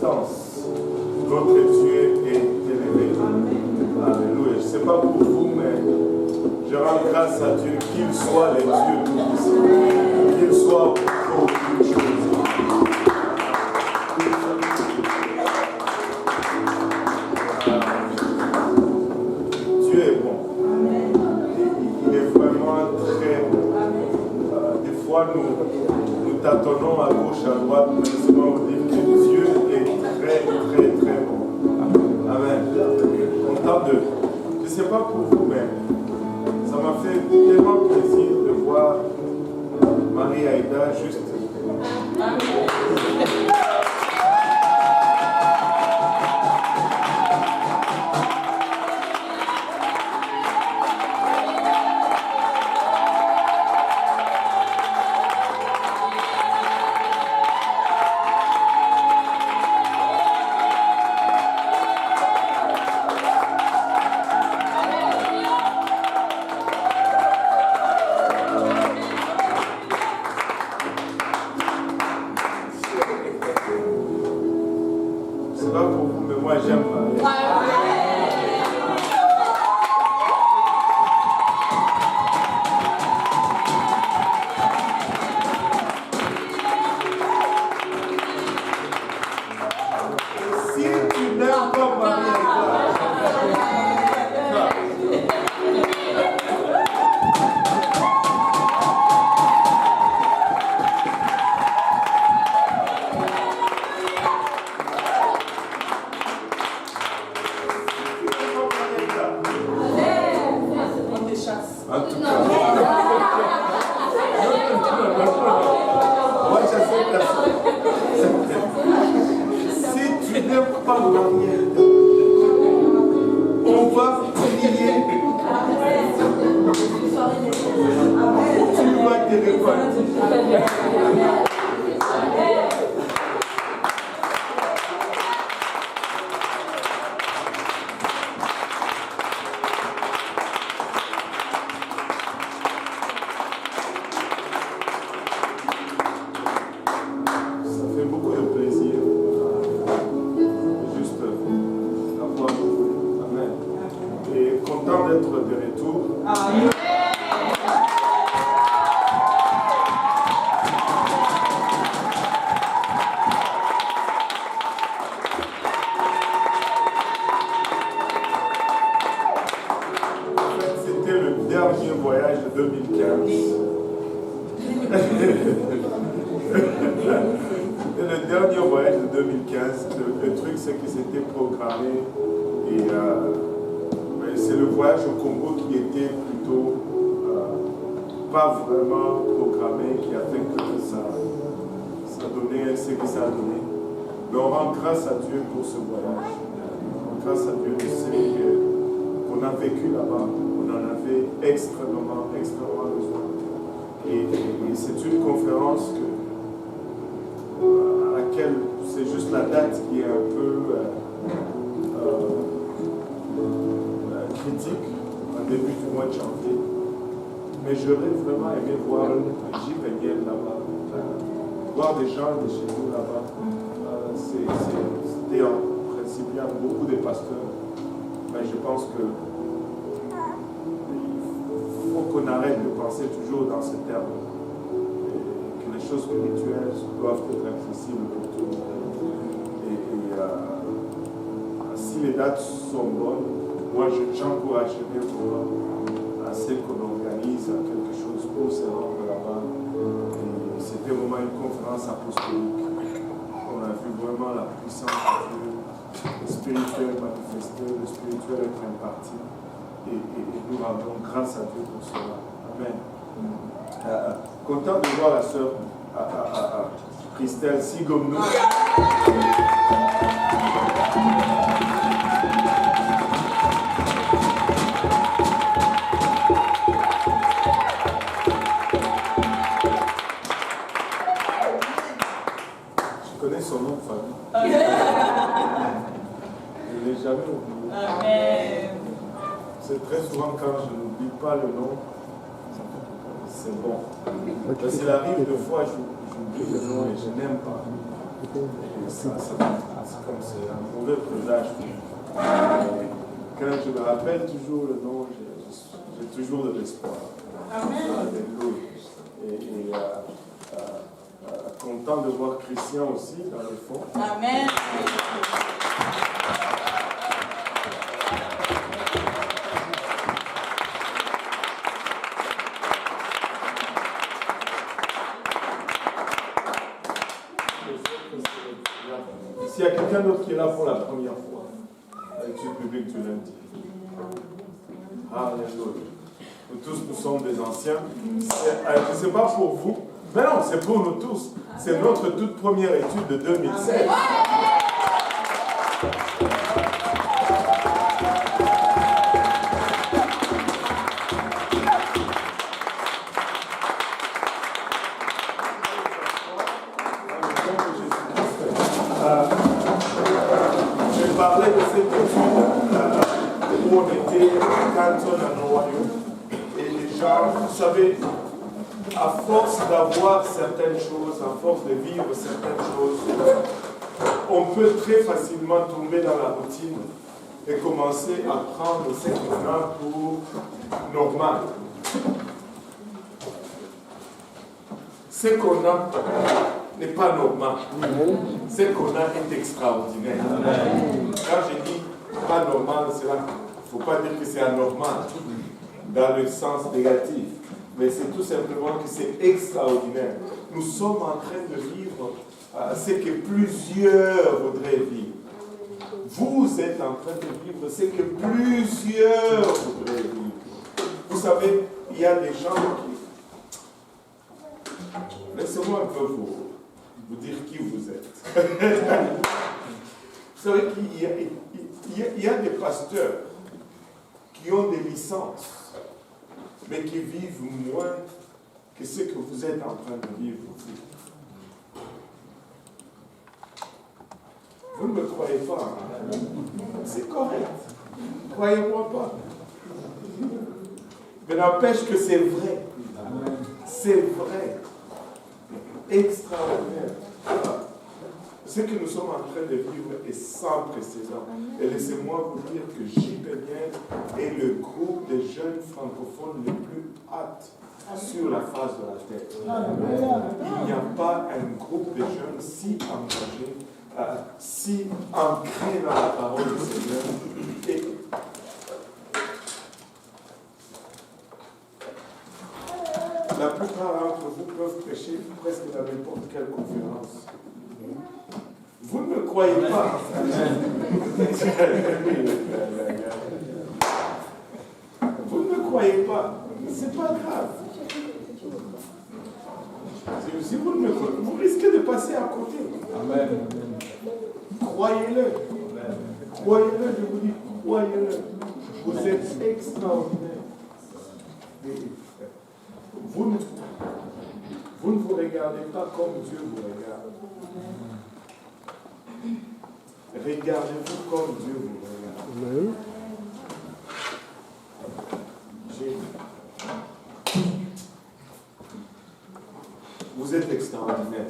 puissance. Notre Dieu est élevé. Alléluia. Je ne sais pas pour vous, mais je rends grâce à Dieu qu'il soit les dieux tout-puissants, qu'il soit pour toutes choses. Dieu est bon. Il est vraiment très bon. Des fois, nous tâtonnons à gauche, à droite, mais seulement on dit que Dieu est très, très, très bon. Amen. Content de... Je ne sais pas pour vous, mais ça m'a fait tellement plaisir de voir Marie-Aïda juste... Grâce à Dieu pour cela. Amen. Content de voir la sœur Christelle Sigomnou. Je connais son nom de famille. Je ne l'ai jamais oublié. Amen. C'est très souvent quand je n'oublie pas le nom, c'est bon. Parce qu'il arrive des fois, j'oublie le nom et je n'aime pas. Et ça, c'est comme c'est un mauvais présage. Quand je me rappelle toujours le nom, j'ai toujours de l'espoir. Alléluia. Et content de voir Christian aussi dans le fond. Amen. S'il y a quelqu'un d'autre qui est là pour la première fois, l'étude publique du lundi. Alléluia. Nous tous, nous sommes des anciens. Ce n'est pas pour vous, mais non, c'est pour nous tous. C'est notre toute première étude de 2016. Je parlais de cette étude où on était à Canton, à Ohio. Et les gens, vous savez, à force d'avoir certaines choses, à force de vivre certaines choses, on peut très facilement tomber dans la routine et commencer à prendre ce qu'on a pour normal. Ce qu'on a n'est pas normal. Ce qu'on a est extraordinaire. Quand je dis pas normal, il ne faut pas dire que c'est anormal dans le sens négatif, mais c'est tout simplement que c'est extraordinaire. Nous sommes en train de vivre ce que plusieurs voudraient vivre. Vous êtes en train de vivre ce que plusieurs voudraient vivre. Vous savez, il y a des gens qui... Laissez-moi un peu vous dire qui vous êtes. Vous savez qu'il y a des pasteurs qui ont des licences, mais qui vivent moins que ce que vous êtes en train de vivre vous. Vous ne me croyez pas. Hein? C'est correct. Croyez-moi pas. Mais n'empêche que c'est vrai. C'est vrai. Extraordinaire. Ce que nous sommes en train de vivre est sans précédent. Et laissez-moi vous dire que JPNL est le groupe de jeunes francophones le plus hâte sur la face de la terre. Il n'y a pas un groupe de jeunes si engagés, si ancrés dans la parole du Seigneur. Et la plupart d'entre vous peuvent prêcher presque dans n'importe quelle conférence. Vous ne me croyez pas. Vous ne me croyez pas. C'est pas grave. Si vous ne me croyez pas, vous risquez de passer à côté. Amen. Croyez-le. Croyez-le, je vous dis, croyez-le. Vous êtes extraordinaire. Vous ne vous regardez pas comme Dieu vous regarde. Regardez-vous comme Dieu vous regarde. Vous êtes extraordinaire.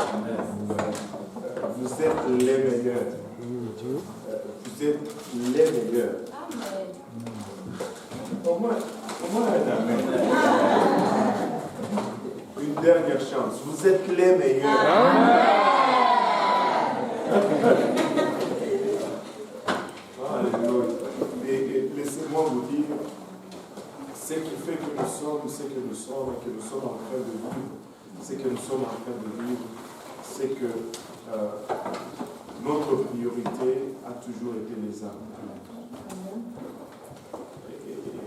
Vous êtes les meilleurs. Vous êtes les meilleurs. Au moins un amen. Une dernière chance. Vous êtes les meilleurs. Alléluia. Et laissez-moi vous dire, ce qui fait que nous sommes ce que nous sommes et que nous sommes en train de vivre, ce que nous sommes en train de vivre, c'est que notre priorité a toujours été les âmes.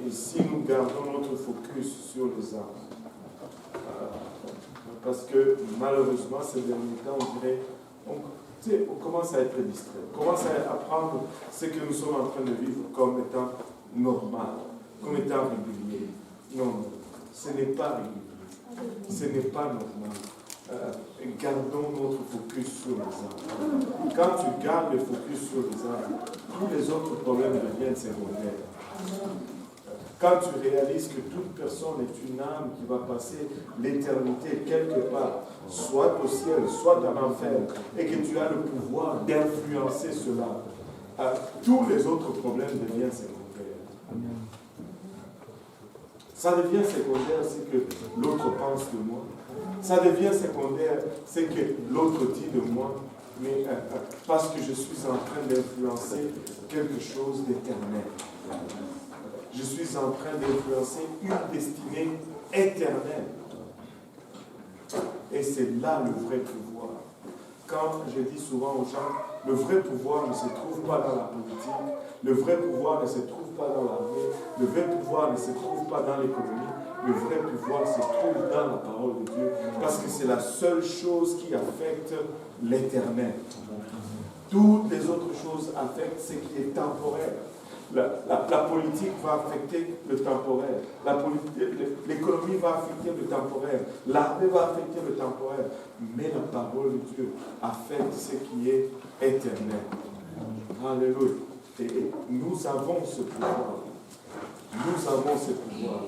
Et si nous gardons notre focus sur les âmes, parce que malheureusement, ces derniers temps, on dirait, on commence à être distrait, on commence à prendre ce que nous sommes en train de vivre comme étant normal, comme étant régulier. Non, ce n'est pas régulier, ce n'est pas normal. Gardons notre focus sur les âmes. Quand tu gardes le focus sur les âmes, tous les autres problèmes deviennent secondaires. quand tu réalises que toute personne est une âme qui va passer l'éternité quelque part, soit au ciel, soit en enfer, et que tu as le pouvoir d'influencer cela, tous les autres problèmes deviennent secondaires. Ça devient secondaire ce que l'autre pense de moi. Ça devient secondaire ce que l'autre dit de moi, mais parce que je suis en train d'influencer quelque chose d'éternel. Je suis en train d'influencer une destinée éternelle. Et c'est là le vrai pouvoir. Quand je dis souvent aux gens, le vrai pouvoir ne se trouve pas dans la politique, le vrai pouvoir ne se trouve pas dans l'armée, le vrai pouvoir ne se trouve pas dans l'économie, le vrai pouvoir se trouve dans la parole de Dieu, parce que c'est la seule chose qui affecte l'éternel. Toutes les autres choses affectent ce qui est temporaire. La politique va affecter le temporaire. L'économie va affecter le temporaire. L'armée va affecter le temporaire. Mais la parole de Dieu affecte ce qui est éternel. Alléluia. Et nous avons ce pouvoir. Nous avons ce pouvoir.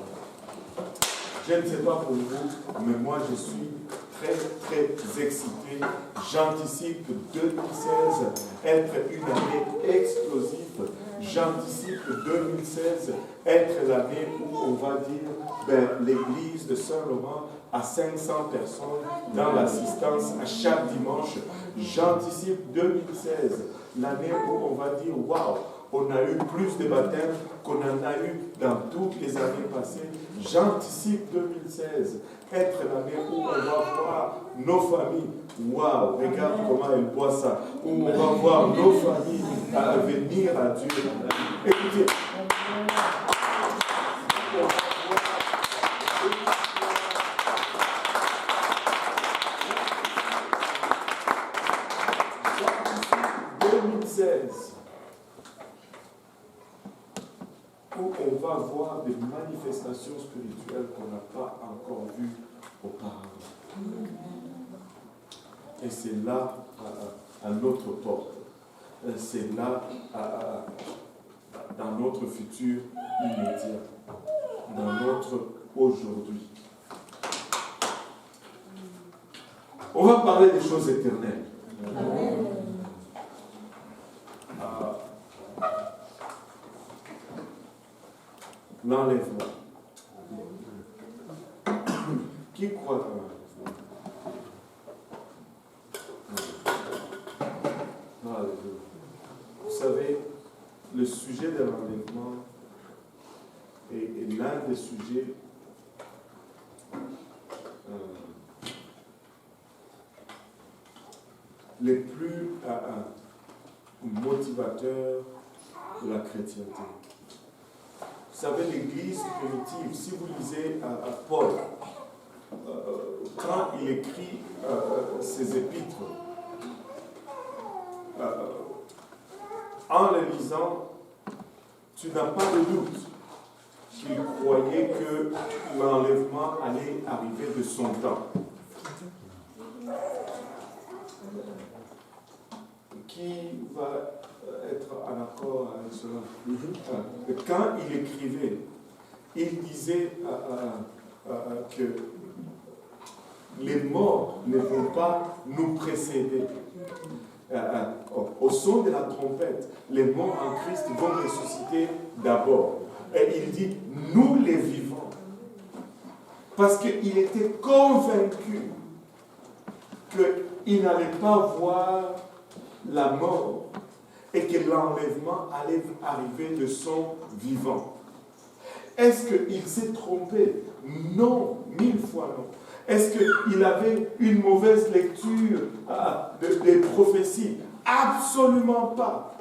Je ne sais pas pour vous, mais moi je suis très très excité. J'anticipe 2016 être une année explosive. J'anticipe 2016 être l'année où on va dire l'église de Saint-Laurent à 500 personnes dans l'assistance à chaque dimanche. J'anticipe 2016, l'année où on va dire waouh, on a eu plus de baptêmes qu'on en a eu dans toutes les années passées. J'anticipe 2016, être l'année où on va voir nos familles. Waouh, regarde comment elle boit ça. Où on va voir nos familles venir à Dieu. Écoutez. Où on va voir des manifestations spirituelles qu'on n'a pas encore vues auparavant. Et c'est là, à notre porte. C'est là, dans notre futur immédiat. Dans notre aujourd'hui. On va parler des choses éternelles. L'enlèvement. Qui croit dans l'enlèvement? Vous savez, le sujet de l'enlèvement est l'un des sujets les plus motivateurs de la chrétienté. Vous savez, l'Église primitive, si vous lisez Paul, quand il écrit ses épîtres, en les lisant, tu n'as pas de doute qu'il croyait que l'enlèvement allait arriver de son temps. Qui va être en accord avec cela? Quand il écrivait, il disait que les morts ne vont pas nous précéder. Au son de la trompette, les morts en Christ vont ressusciter d'abord. Et il dit, nous les vivants. Parce qu'il était convaincu qu'il n'allait pas voir la mort et que l'enlèvement allait arriver de son vivant. Est-ce qu'il s'est trompé? Non, 1000 fois non. Est-ce qu'il avait une mauvaise lecture des prophéties? Absolument pas.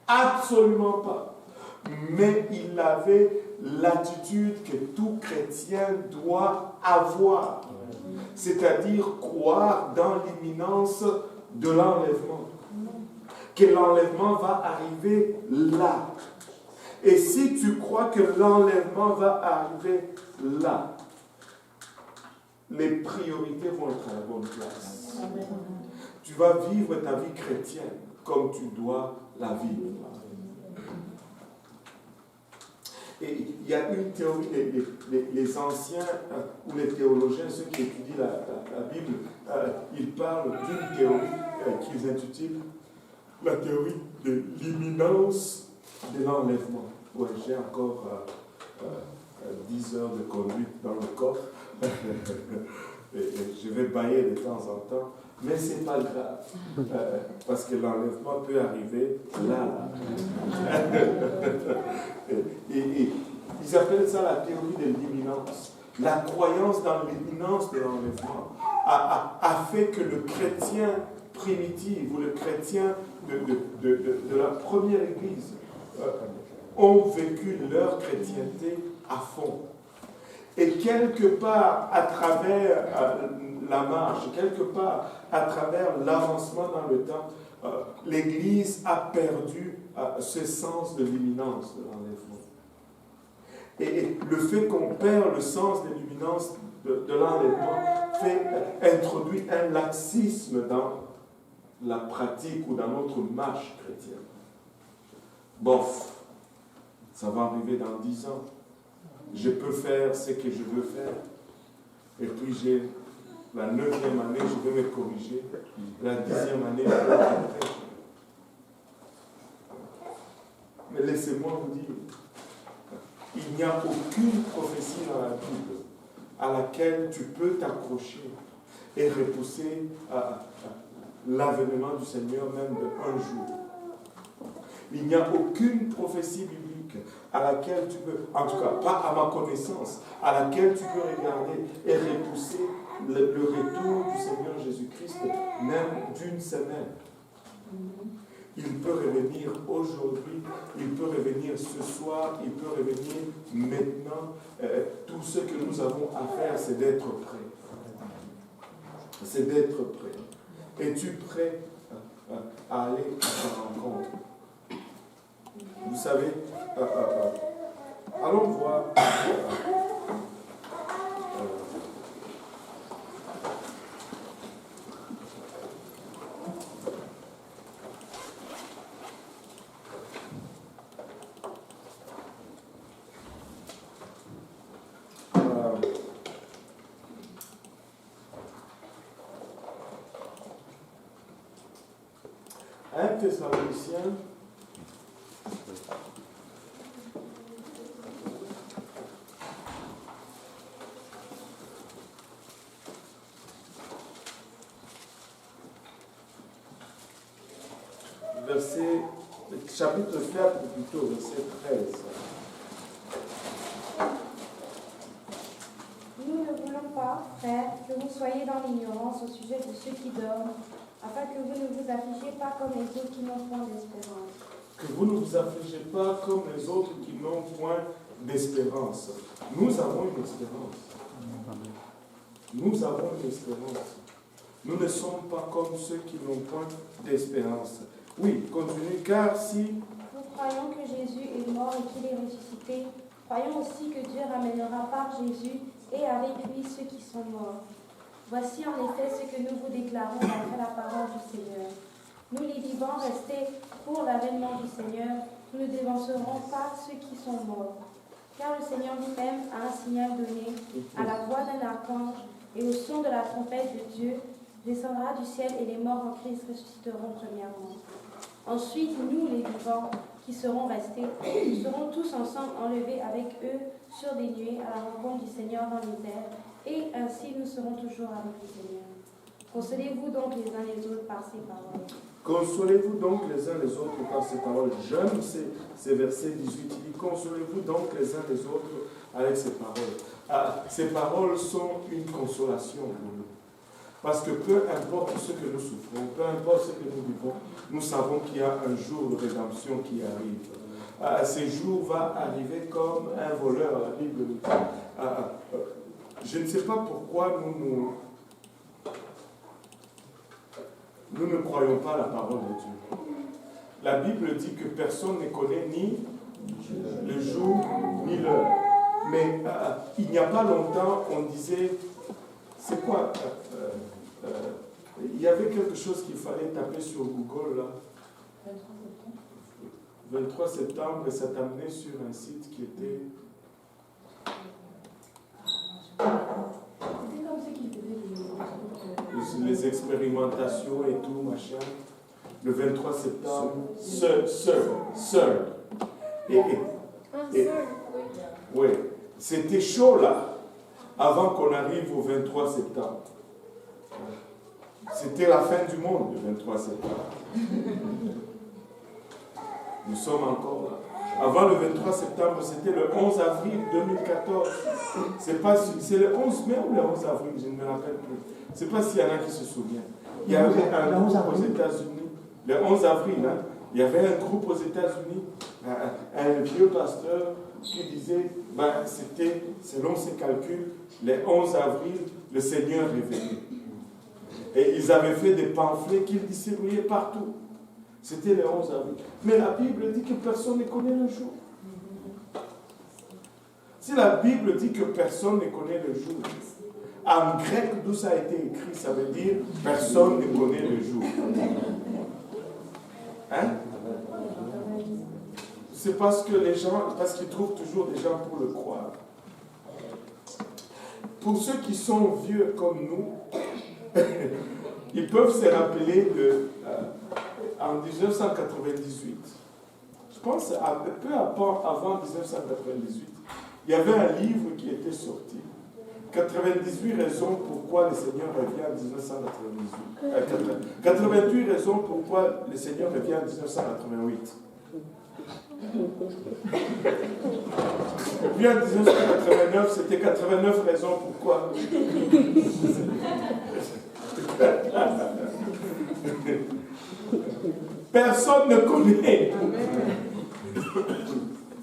Absolument pas. Mais il avait l'attitude que tout chrétien doit avoir. C'est-à-dire croire dans l'imminence de l'enlèvement. Que l'enlèvement va arriver là. Et si tu crois que l'enlèvement va arriver là, les priorités vont être à la bonne place. Amen. Tu vas vivre ta vie chrétienne comme tu dois la vivre. Et il y a une théorie, les anciens ou les théologiens, ceux qui étudient la Bible, ils parlent d'une théorie qu'ils intitulent la théorie de l'imminence de l'enlèvement. Ouais, j'ai encore 10 heures de conduite dans le coffre. Et je vais bailler de temps en temps, mais ce n'est pas grave, parce que l'enlèvement peut arriver là. Et ils appellent ça la théorie de l'imminence. La croyance dans l'imminence de l'enlèvement a fait que le chrétien primitif ou le chrétien de la première église ont vécu leur chrétienté à fond. Et quelque part, à travers la marche, quelque part, à travers l'avancement dans le temps, l'Église a perdu ce sens de l'imminence de l'enlèvement. Et le fait qu'on perd le sens de l'imminence de l'enlèvement introduit un laxisme dans la pratique ou dans notre marche chrétienne. Bof, ça va arriver dans 10 ans. Je peux faire ce que je veux faire. Et puis j'ai la 9e année, je vais me corriger. La 10e année, je vais être. Mais laissez-moi vous dire, il n'y a aucune prophétie dans la Bible à laquelle tu peux t'accrocher et repousser l'avènement du Seigneur même d'un jour. Il n'y a aucune prophétie biblique à laquelle tu peux, en tout cas pas à ma connaissance, à laquelle tu peux regarder et repousser le retour du Seigneur Jésus-Christ même d'une semaine. Il peut revenir aujourd'hui, il peut revenir ce soir, il peut revenir maintenant. Tout ce que nous avons à faire, c'est d'être prêt. C'est d'être prêt. Es-tu prêt à aller à sa rencontre? Vous savez, allons voir. Thessaloniciens, chapitre 4, plutôt, verset 13. Nous ne voulons pas, frères, que vous soyez dans l'ignorance au sujet de ceux qui dorment, afin que vous ne vous affligiez pas comme les autres qui n'ont point d'espérance. Que vous ne vous affligez pas comme les autres qui n'ont point d'espérance. Nous avons une espérance. Nous avons une espérance. Nous ne sommes pas comme ceux qui n'ont point d'espérance. Oui, continue, car si... Nous croyons que Jésus est mort et qu'il est ressuscité. Croyons aussi que Dieu ramènera par Jésus et avec lui ceux qui sont morts. Voici en effet ce que nous vous déclarons après la parole du Seigneur. Nous les vivants restés pour l'avènement du Seigneur, nous ne dévancerons pas ceux qui sont morts. Car le Seigneur lui-même a un signal donné, à la voix d'un archange et au son de la trompette de Dieu, descendra du ciel et les morts en Christ ressusciteront premièrement. Ensuite, nous les vivants qui serons restés, nous serons tous ensemble enlevés avec eux sur des nuées à la rencontre du Seigneur dans les airs, et ainsi nous serons toujours avec le Seigneur. Consolez-vous donc les uns les autres par ces paroles. Consolez-vous donc les uns les autres par ces paroles. J'aime ces versets 18. Il dit, consolez-vous donc les uns les autres avec ces paroles. Ces paroles sont une consolation pour nous. Parce que peu importe ce que nous souffrons, peu importe ce que nous vivons, nous savons qu'il y a un jour de rédemption qui arrive. Ce jour va arriver comme un voleur, la Bible nous dit. Je ne sais pas pourquoi nous ne croyons pas la parole de Dieu. La Bible dit que personne ne connaît ni le jour ni l'heure. Mais il n'y a pas longtemps, on disait, c'est quoi il y avait quelque chose qu'il fallait taper sur Google là. 23 septembre, et ça t'a amené sur un site qui était... C'était comme ceux qui faisaient les expérimentations et tout, machin. Le 23 septembre, seul. Oui, c'était chaud là, avant qu'on arrive au 23 septembre. C'était la fin du monde, le 23 septembre. Nous sommes encore là. Avant le 23 septembre, c'était le 11 avril 2014. C'est le 11 mai ou le 11 avril, je ne me rappelle plus. Je ne sais pas s'il y en a qui se souviennent. Il y avait un groupe aux États-Unis, le 11 avril, hein, il y avait un groupe aux États-Unis, un vieux pasteur qui disait, c'était, selon ses calculs, le 11 avril, le Seigneur est venu. Et ils avaient fait des pamphlets qu'ils distribuaient partout. C'était le 11 avril. Mais la Bible dit que personne ne connaît le jour. Si la Bible dit que personne ne connaît le jour, en grec, d'où ça a été écrit, ça veut dire personne ne connaît le jour. Hein? C'est parce qu'ils trouvent toujours des gens pour le croire. Pour ceux qui sont vieux comme nous, ils peuvent se rappeler en 1998. Je pense peu avant 1998, il y avait un livre qui était sorti. 98 raisons pourquoi le Seigneur revient en 1998. 88 raisons pourquoi le Seigneur revient en 1988. Et puis en 1989, c'était 89 raisons pourquoi. Personne ne connaît.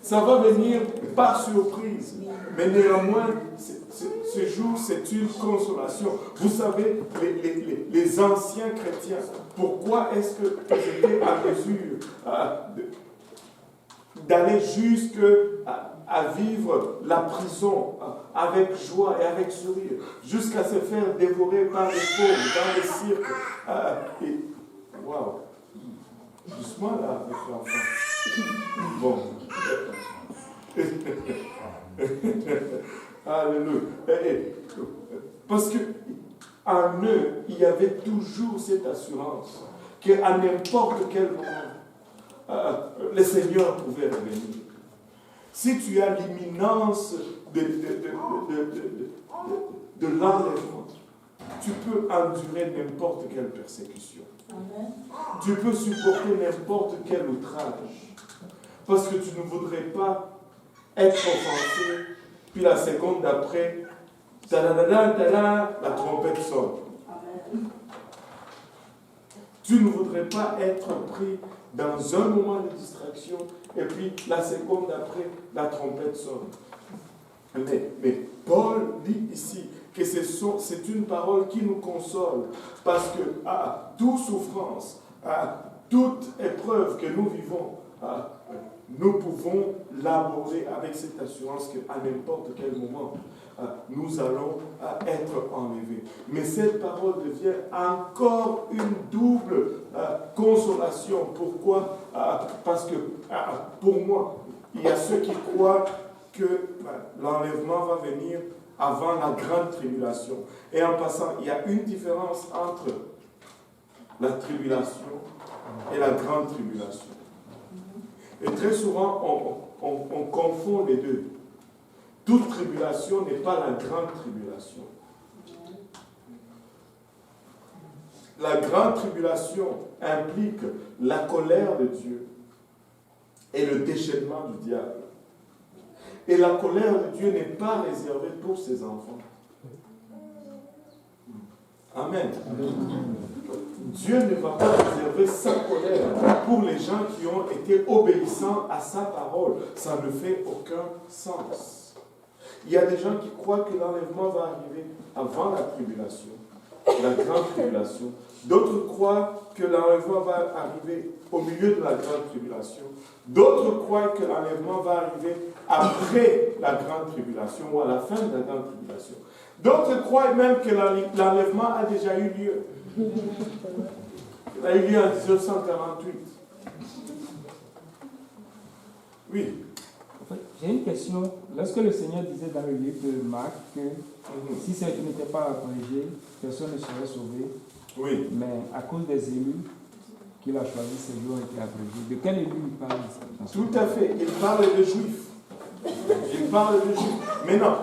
Ça va venir par surprise. Mais néanmoins, ce jour, c'est une consolation. Vous savez, les anciens chrétiens, pourquoi est-ce qu'ils étaient en mesure d'aller jusqu'à vivre la prison avec joie et avec sourire, jusqu'à se faire dévorer par les pauvres, dans les cirques. Waouh! Doucement là, avec l'enfant. Bon. Alléluia. Parce qu'en eux, il y avait toujours cette assurance qu'à n'importe quel moment, le Seigneur pouvait revenir. Si tu as l'imminence de l'enlèvement, tu peux endurer n'importe quelle persécution. Amen. Tu peux supporter n'importe quel outrage. Parce que tu ne voudrais pas être offensé, puis la seconde d'après, la trompette sonne. Amen. Tu ne voudrais pas être pris dans un moment de distraction, et puis la seconde d'après, la trompette sonne. Mais Paul dit ici que c'est une parole qui nous console, parce que toute souffrance, toute épreuve que nous vivons, nous pouvons l'aborder avec cette assurance qu'à n'importe quel moment, nous allons être enlevés. Mais cette parole devient encore une double consolation. Pourquoi? Parce que pour moi, il y a ceux qui croient que l'enlèvement va venir avant la grande tribulation. Et en passant, il y a une différence entre la tribulation et la grande tribulation. Et très souvent, on confond les deux. Toute tribulation n'est pas la grande tribulation. La grande tribulation implique la colère de Dieu et le déchaînement du diable. Et la colère de Dieu n'est pas réservée pour ses enfants. Amen. Dieu ne va pas réserver sa colère pour les gens qui ont été obéissants à sa parole. Ça ne fait aucun sens. Il y a des gens qui croient que l'enlèvement va arriver avant la tribulation, la grande tribulation. D'autres croient que l'enlèvement va arriver au milieu de la grande tribulation. D'autres croient que l'enlèvement va arriver après la grande tribulation ou à la fin de la grande tribulation. D'autres croient même que l'enlèvement a déjà eu lieu. Il a eu lieu en 1948. Oui. En fait, j'ai une question. Lorsque le Seigneur disait dans le livre de Marc que si ce n'était pas abrégé, personne ne serait sauvé, Oui. mais à cause des élus qu'il a choisis, ces jours ont été abrégés. De quel élu il parle ici? Tout à fait. Il parle de juifs. Il parle de juifs. Maintenant,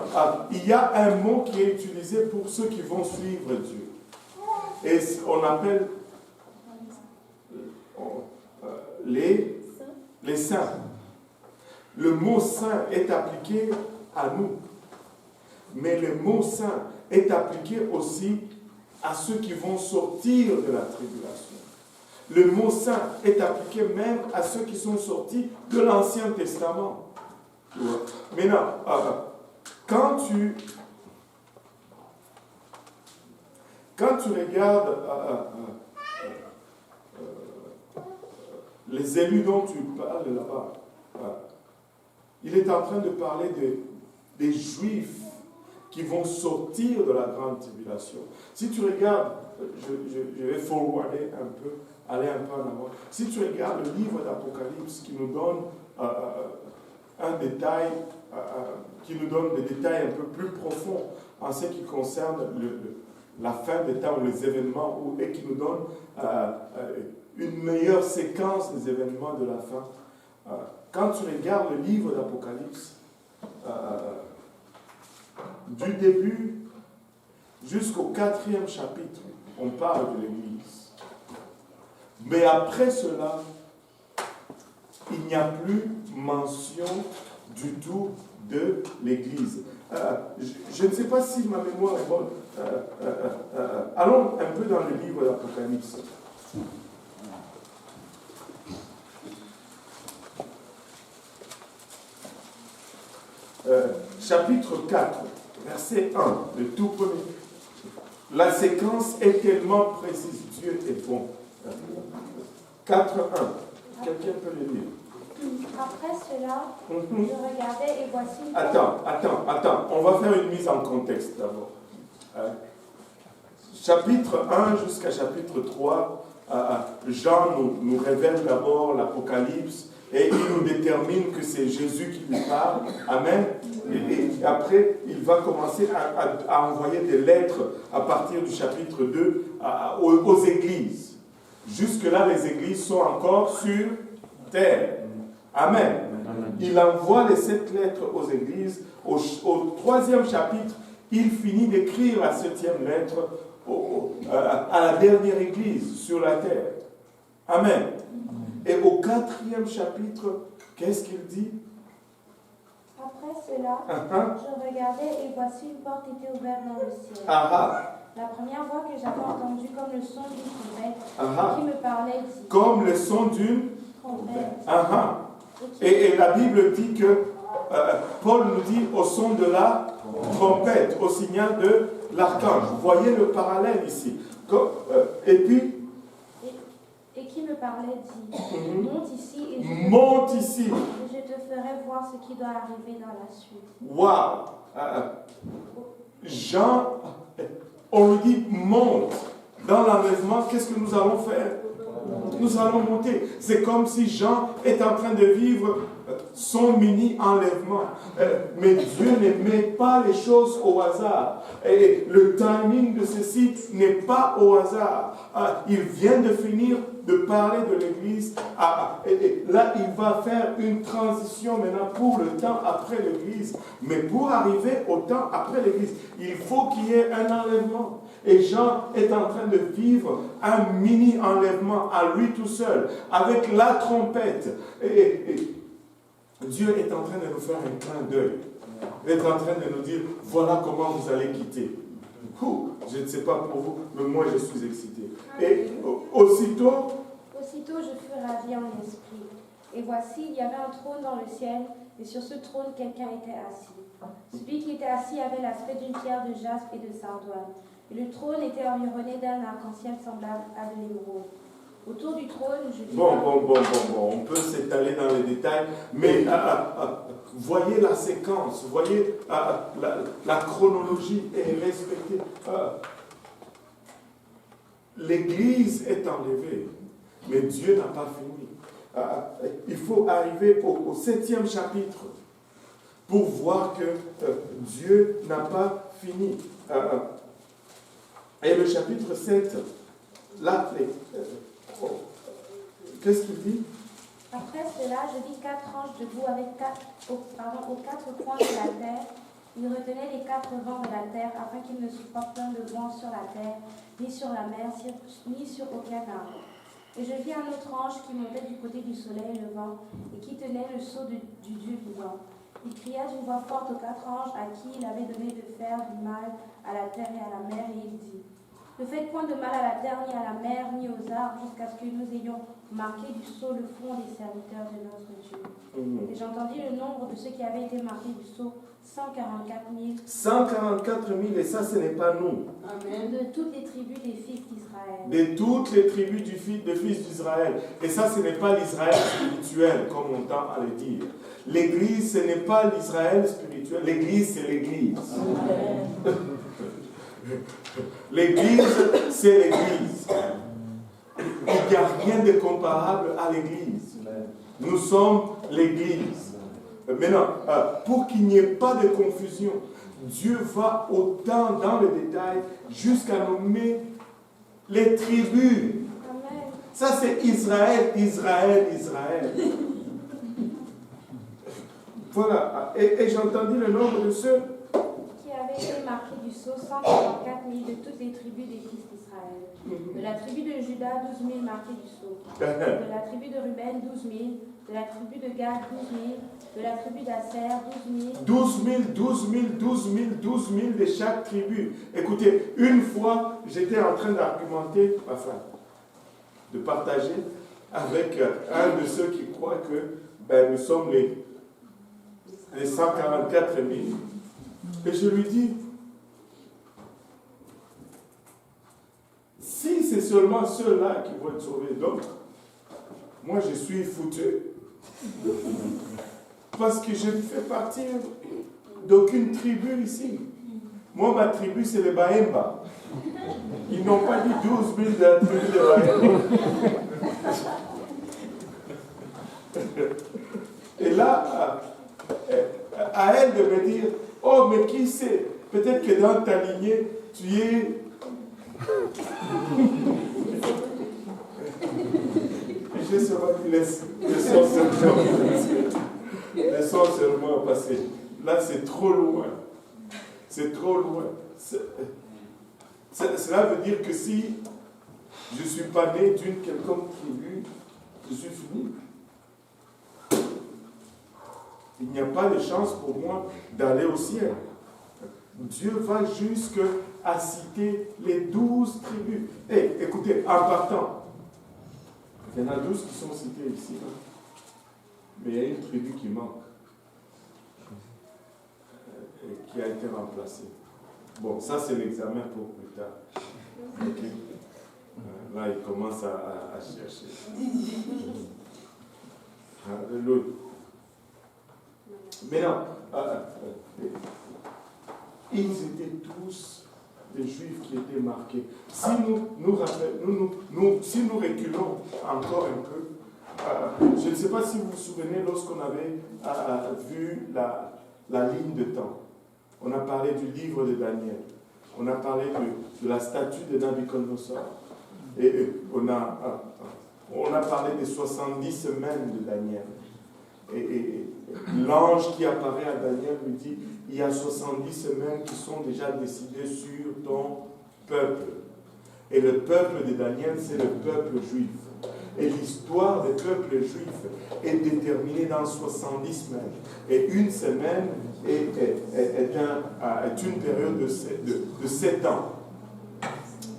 il y a un mot qui est utilisé pour ceux qui vont suivre Dieu. Et on appelle les saints. Le mot saint est appliqué à nous. Mais le mot saint est appliqué aussi à ceux qui vont sortir de la tribulation. Le mot saint est appliqué même à ceux qui sont sortis de l'Ancien Testament. Maintenant, quand tu regardes les élus dont tu parles là-bas, il est en train de parler des Juifs qui vont sortir de la grande tribulation. Si tu regardes, je vais forwarder un peu, aller un peu en avant. Si tu regardes le livre d'Apocalypse qui nous donne un détail, qui nous donne des détails un peu plus profonds en ce qui concerne la fin des temps, les événements, et qui nous donne une meilleure séquence des événements de la fin. Quand tu regardes le livre d'Apocalypse, du début jusqu'au 4e chapitre, on parle de l'Église. Mais après cela, il n'y a plus mention du tout de l'Église. Je ne sais pas si ma mémoire est bonne. Allons un peu dans le livre d'Apocalypse. Chapitre 4, verset 1, le tout premier. La séquence est tellement précise. Dieu est bon. 4.1. Quelqu'un peut le lire. Après cela, je regardais et voici... Attends. On va faire une mise en contexte d'abord. Chapitre 1 jusqu'à chapitre 3, Jean nous révèle d'abord l'Apocalypse et il nous détermine que c'est Jésus qui lui parle. Amen. Et après, il va commencer à envoyer des lettres à partir du chapitre 2 aux églises. Jusque-là, les églises sont encore sur terre. Amen. Il envoie les 7 lettres aux églises. Au 3e chapitre, il finit d'écrire la 7e lettre à la dernière église sur la terre. Amen. Et au 4e chapitre, qu'est-ce qu'il dit? Après cela, je regardais et voici une porte était ouverte dans le ciel. La première voix que j'avais entendue comme le son d'une trompette qui me parlait dit... Comme le son d'une trompette. Et la Bible dit que Paul nous dit au son de la trompette, au signal de l'archange. Vous voyez le parallèle ici. Et puis... Et qui me parlait dit, monte ici et je te ferai voir ce qui doit arriver dans la suite. Waouh! Jean, on lui dit, monte. Dans l'enlèvement, qu'est-ce que nous allons faire? Nous allons monter. C'est comme si Jean est en train de vivre son mini-enlèvement. Mais Dieu ne met pas les choses au hasard. Et le timing de ceci n'est pas au hasard. Il vient de finir de parler de l'Église. Et là, il va faire une transition maintenant pour le temps après l'Église. Mais pour arriver au temps après l'Église, il faut qu'il y ait un enlèvement. Et Jean est en train de vivre un mini-enlèvement à lui tout seul, avec la trompette. Et Dieu est en train de nous faire un clin d'œil. Il est en train de nous dire, voilà comment vous allez quitter. Je ne sais pas pour vous, mais moi je suis excité. Et aussitôt je fus ravi en esprit. Et voici, il y avait un trône dans le ciel, et sur ce trône quelqu'un était assis. Celui qui était assis avait l'aspect d'une pierre de jaspe et de sardoine. Et le trône était environné d'un arc-en-ciel semblable à de l'émeraude. Autour du trône, je vis... Bon, on peut s'étaler dans les détails, mais voyez la séquence, voyez la chronologie est respectée. L'Église est enlevée, mais Dieu n'a pas fini. il faut arriver au 7e chapitre pour voir que Dieu n'a pas fini. Et le chapitre 7, là, qu'est-ce qu'il dit? Après cela, je vis 4 anges debout aux 4 coins de la terre. Ils retenaient les 4 vents de la terre afin qu'il ne supporte point de vent sur la terre, ni sur la mer, ni sur aucun arbre. Et je vis un autre ange qui montait du côté du soleil levant et qui tenait le sceau du Dieu vivant. Il cria d'une voix forte aux 4 anges à qui il avait donné de faire du mal à la terre et à la mer, et il dit: Ne faites point de mal à la terre, ni à la mer, ni aux arbres, jusqu'à ce que nous ayons marqué du sceau le front des serviteurs de notre Dieu. Et j'entendis le nombre de ceux qui avaient été marqués du sceau, 144 000. 144 000, et ça, ce n'est pas nous. Amen. De toutes les tribus des fils d'Israël. De toutes les tribus des fils d'Israël. Et ça, ce n'est pas l'Israël spirituel, comme on tend à le dire. L'Église, ce n'est pas l'Israël spirituel. L'Église, c'est l'Église. L'Église, c'est l'Église. Il n'y a rien de comparable à l'Église. Nous sommes l'Église. Maintenant, pour qu'il n'y ait pas de confusion, Dieu va autant dans le détail jusqu'à nommer les tribus. Amen. Ça, c'est Israël, Israël, Israël. Voilà. Et j'ai entendu le nombre de ceux qui avaient été marqués du sceau, 144 000 de toutes les tribus des fils d'Israël. De la tribu de Juda, 12 000 marqués du sceau. De la tribu de Ruben, 12 000. De la tribu de Gad, 12 000. De la tribu d'Asser, 12 000. 12 000, 12 000, 12 000, 12 000 de chaque tribu. Écoutez, une fois, j'étais en train d'argumenter, enfin, de partager avec un de ceux qui croient que nous sommes les 144 000. Et je lui dis, si c'est seulement ceux-là qui vont être sauvés, donc, moi je suis foutu. Parce que je ne fais partie d'aucune tribu ici. Moi, ma tribu, c'est les Bahemba. Ils n'ont pas dit 12 000 de la tribu de Bahemba. Et là, à elle de me dire, oh, mais qui sait, peut-être que dans ta lignée, tu es... Je sais pas qui laissons seulement passer. Là, c'est trop loin. C'est trop loin. Cela veut dire que si je ne suis pas né d'une quelconque tribu, je suis fini. Il n'y a pas de chance pour moi d'aller au ciel. Dieu va jusqu'à citer les 12 tribus. Et écoutez, en partant, il y en a 12 qui sont cités ici, hein. Mais il y a une tribu qui manque, qui a été remplacée. Bon, ça c'est l'examen pour plus tard. Okay. Là, il commence à chercher. Alléluia. Mais non, ils étaient tous des Juifs qui étaient marqués. Si si nous reculons encore un peu, je ne sais pas si vous vous souvenez lorsqu'on avait vu la ligne de temps. On a parlé du livre de Daniel. On a parlé de la statue de Nabucodonosor. Et on a parlé des 70 semaines de Daniel. Et l'ange qui apparaît à Daniel lui dit, il y a 70 semaines qui sont déjà décidées sur ton peuple. Et le peuple de Daniel, c'est le peuple juif. Et l'histoire des peuples juifs est déterminée dans 70 semaines. Et une semaine est une période de 7 ans.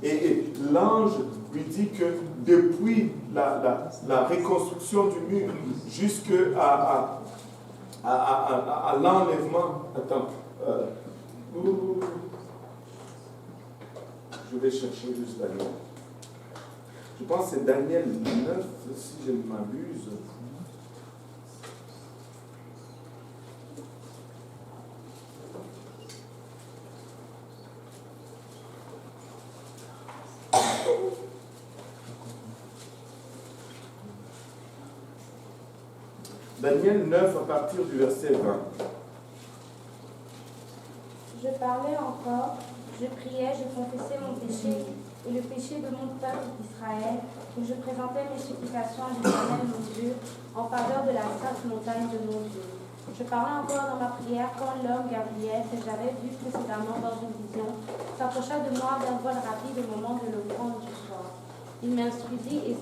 Et l'ange lui dit que depuis la reconstruction du mur jusqu'à l'enlèvement... Attends. Je vais chercher juste Daniel. Je pense que c'est Daniel 9, si je ne m'abuse. Daniel 9 à partir du verset 20. Je parlais encore, je priais, je confessais mon péché et le péché de mon peuple Israël, et je présentais mes supplications à l'Éternel mon Dieu en faveur de la sainte montagne de mon Dieu. Je parlais encore dans ma prière quand l'homme Gabriel, que j'avais vu précédemment dans une vision, s'approcha de moi d'un vol rapide au moment de l'offrande du soir. Il m'instruisit et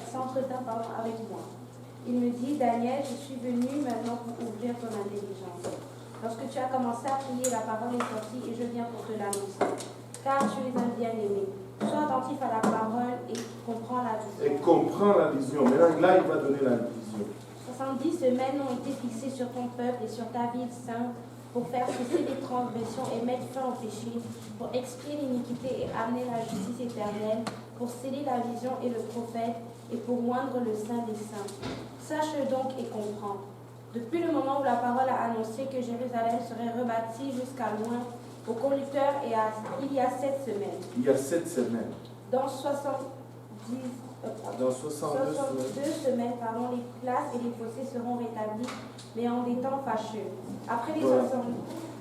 s'entretint avec moi. Il me dit, Daniel, je suis venu maintenant pour ouvrir ton intelligence. Lorsque tu as commencé à prier, la parole est sortie et je viens pour te l'annoncer. Car tu es un bien-aimé. Sois attentif à la parole et comprends la vision. Et comprends la vision. Maintenant, là, il va donner la vision. 70 semaines ont été fixées sur ton peuple et sur ta ville sainte pour faire cesser les transgressions et mettre fin au péché, pour expier l'iniquité et amener la justice éternelle, pour sceller la vision et le prophète et pour oindre le Saint des saints. Sache donc et comprends. Depuis le moment où la parole a annoncé que Jérusalem serait rebâtie jusqu'à loin au conducteur il y a 7 semaines. Il y a 7 semaines. Dans 62 semaines, les places et les fossés seront rétablis, mais en des temps fâcheux. Après les 60...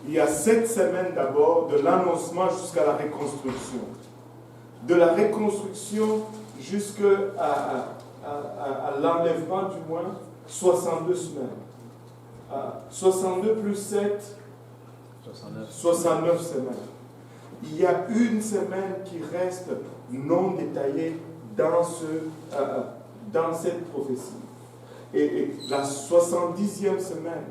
Il y a 7 semaines d'abord, de l'annoncement jusqu'à la reconstruction. De la reconstruction jusqu'à l'enlèvement du moins, 62 semaines. 62 plus 7, 69 semaines. Il y a une semaine qui reste non détaillée dans cette prophétie. Et la 70e semaine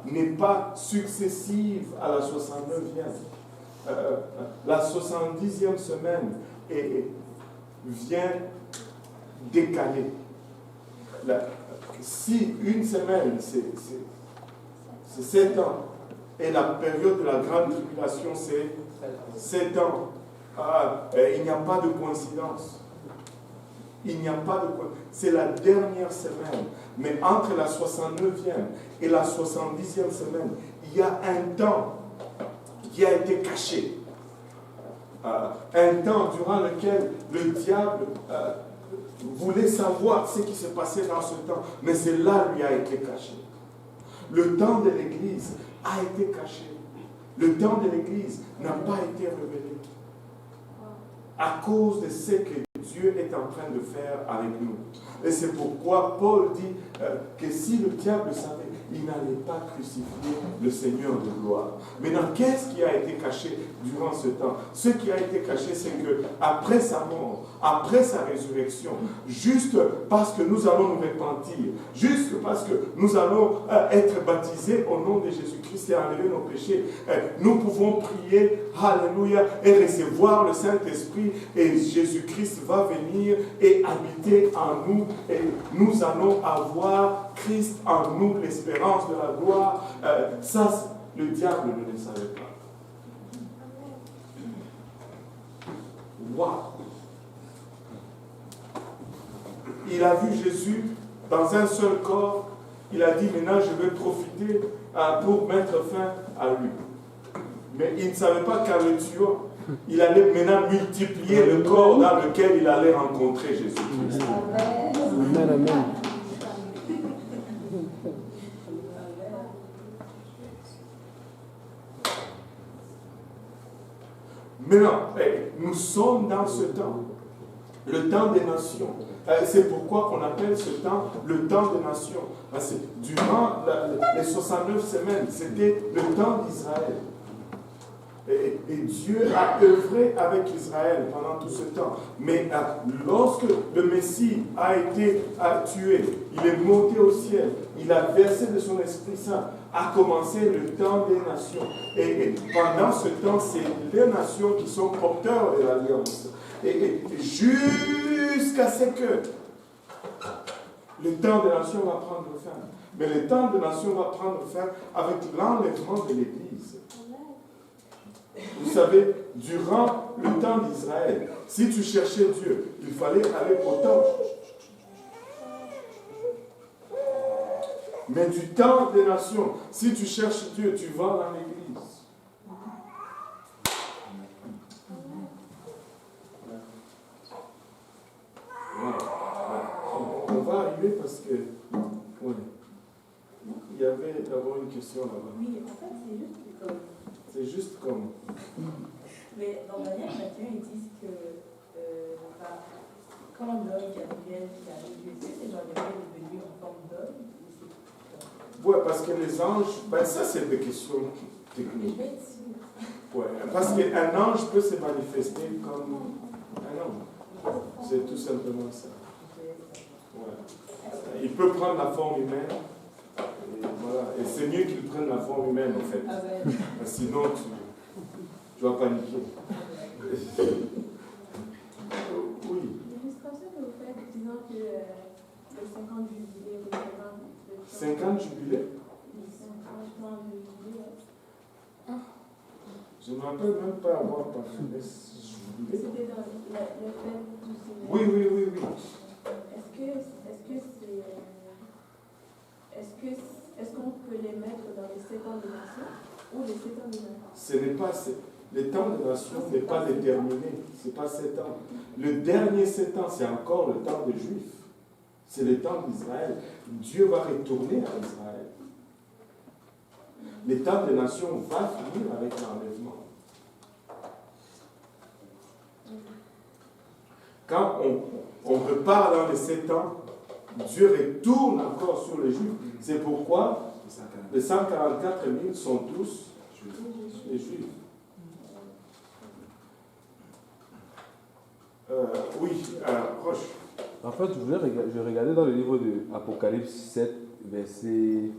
n'est pas successive à la 69e. La 70e semaine vient décaler. Si une semaine, c'est 7 ans, et la période de la grande tribulation, c'est 7 ans, il n'y a pas de coïncidence. Il n'y a pas de coïncidence. C'est la dernière semaine. Mais entre la 69e et la 70e semaine, il y a un temps qui a été caché. Un temps durant lequel le diable voulait savoir ce qui se passait dans ce temps. Mais cela lui a été caché. Le temps de l'Église a été caché. Le temps de l'Église n'a pas été révélé. À cause de ce que Dieu est en train de faire avec nous. Et c'est pourquoi Paul dit que si le diable savait, il n'allait pas crucifier le Seigneur de gloire. Maintenant, qu'est-ce qui a été caché durant ce temps? Ce qui a été caché, c'est que après sa mort, après sa résurrection, juste parce que nous allons nous repentir, juste parce que nous allons être baptisés au nom de Jésus-Christ et enlever nos péchés, nous pouvons prier, alléluia, et recevoir le Saint-Esprit, et Jésus-Christ va venir et habiter en nous, et nous allons avoir Christ en nous, l'espérance de la gloire. Ça, le diable ne le savait pas. Waouh! Il a vu Jésus dans un seul corps. Il a dit, maintenant je vais profiter pour mettre fin à lui. Mais il ne savait pas qu'en le tuant, il allait maintenant multiplier le corps dans lequel il allait rencontrer Jésus-Christ. Amen, amen. Maintenant, nous sommes dans ce temps, le temps des nations. C'est pourquoi on appelle ce temps le temps des nations. Parce que durant les 69 semaines, c'était le temps d'Israël. Et Dieu a œuvré avec Israël pendant tout ce temps. Mais lorsque le Messie a été tué, il est monté au ciel, il a versé de son Esprit Saint, a commencé le temps des nations. Et pendant ce temps, c'est les nations qui sont porteurs de l'alliance. Et jusqu'à ce que le temps des nations va prendre fin. Mais le temps des nations va prendre fin avec l'enlèvement de l'Église. Vous savez, durant le temps d'Israël, si tu cherchais Dieu, il fallait aller au temple. Mais du temps des nations, si tu cherches Dieu, tu vas dans l'église. arriver parce que... Ouais. Il y avait d'abord une question là-bas. Oui, en fait, c'est juste comme... C'est juste comme... Mais dans Daniel 21, ils disent que quand l'homme Gabriel qui a vu Dieu, c'est genre Gabriel est venu en forme d'homme. Ouais, parce que les anges, ben ça c'est des questions Mais techniques. je vais être sûre. Ouais, parce qu'un ange peut se manifester comme un homme. C'est tout simplement ça. Ouais. Il peut prendre la forme humaine. Et voilà. Et c'est mieux qu'il prenne la forme humaine en fait. Ah ben. Sinon tu vas paniquer. Oui. L'illustration que vous faites disant que le 50 jubilé ou le 50 jubilés? Les 50 ans de jubilé. Je ne me rappelle même pas avoir parlé de ce jubilé. C'était dans le fait du Seigneur. Oui. Est-ce qu'on peut les mettre dans les 7 ans de nation ou les 7 ans de nation? Ce n'est pas... Le temps de nation n'est pas déterminé. Ce n'est pas 7 ans. Le dernier 7 ans, c'est encore le temps des Juifs. C'est le temps d'Israël. Dieu va retourner à Israël. Le temps des nations va finir avec l'enlèvement. Quand on repart dans les 7 ans, Dieu retourne encore sur les Juifs. C'est pourquoi les 144 000 sont tous les Juifs. Oui, Roche. En fait, je regardais dans le livre de Apocalypse 7, verset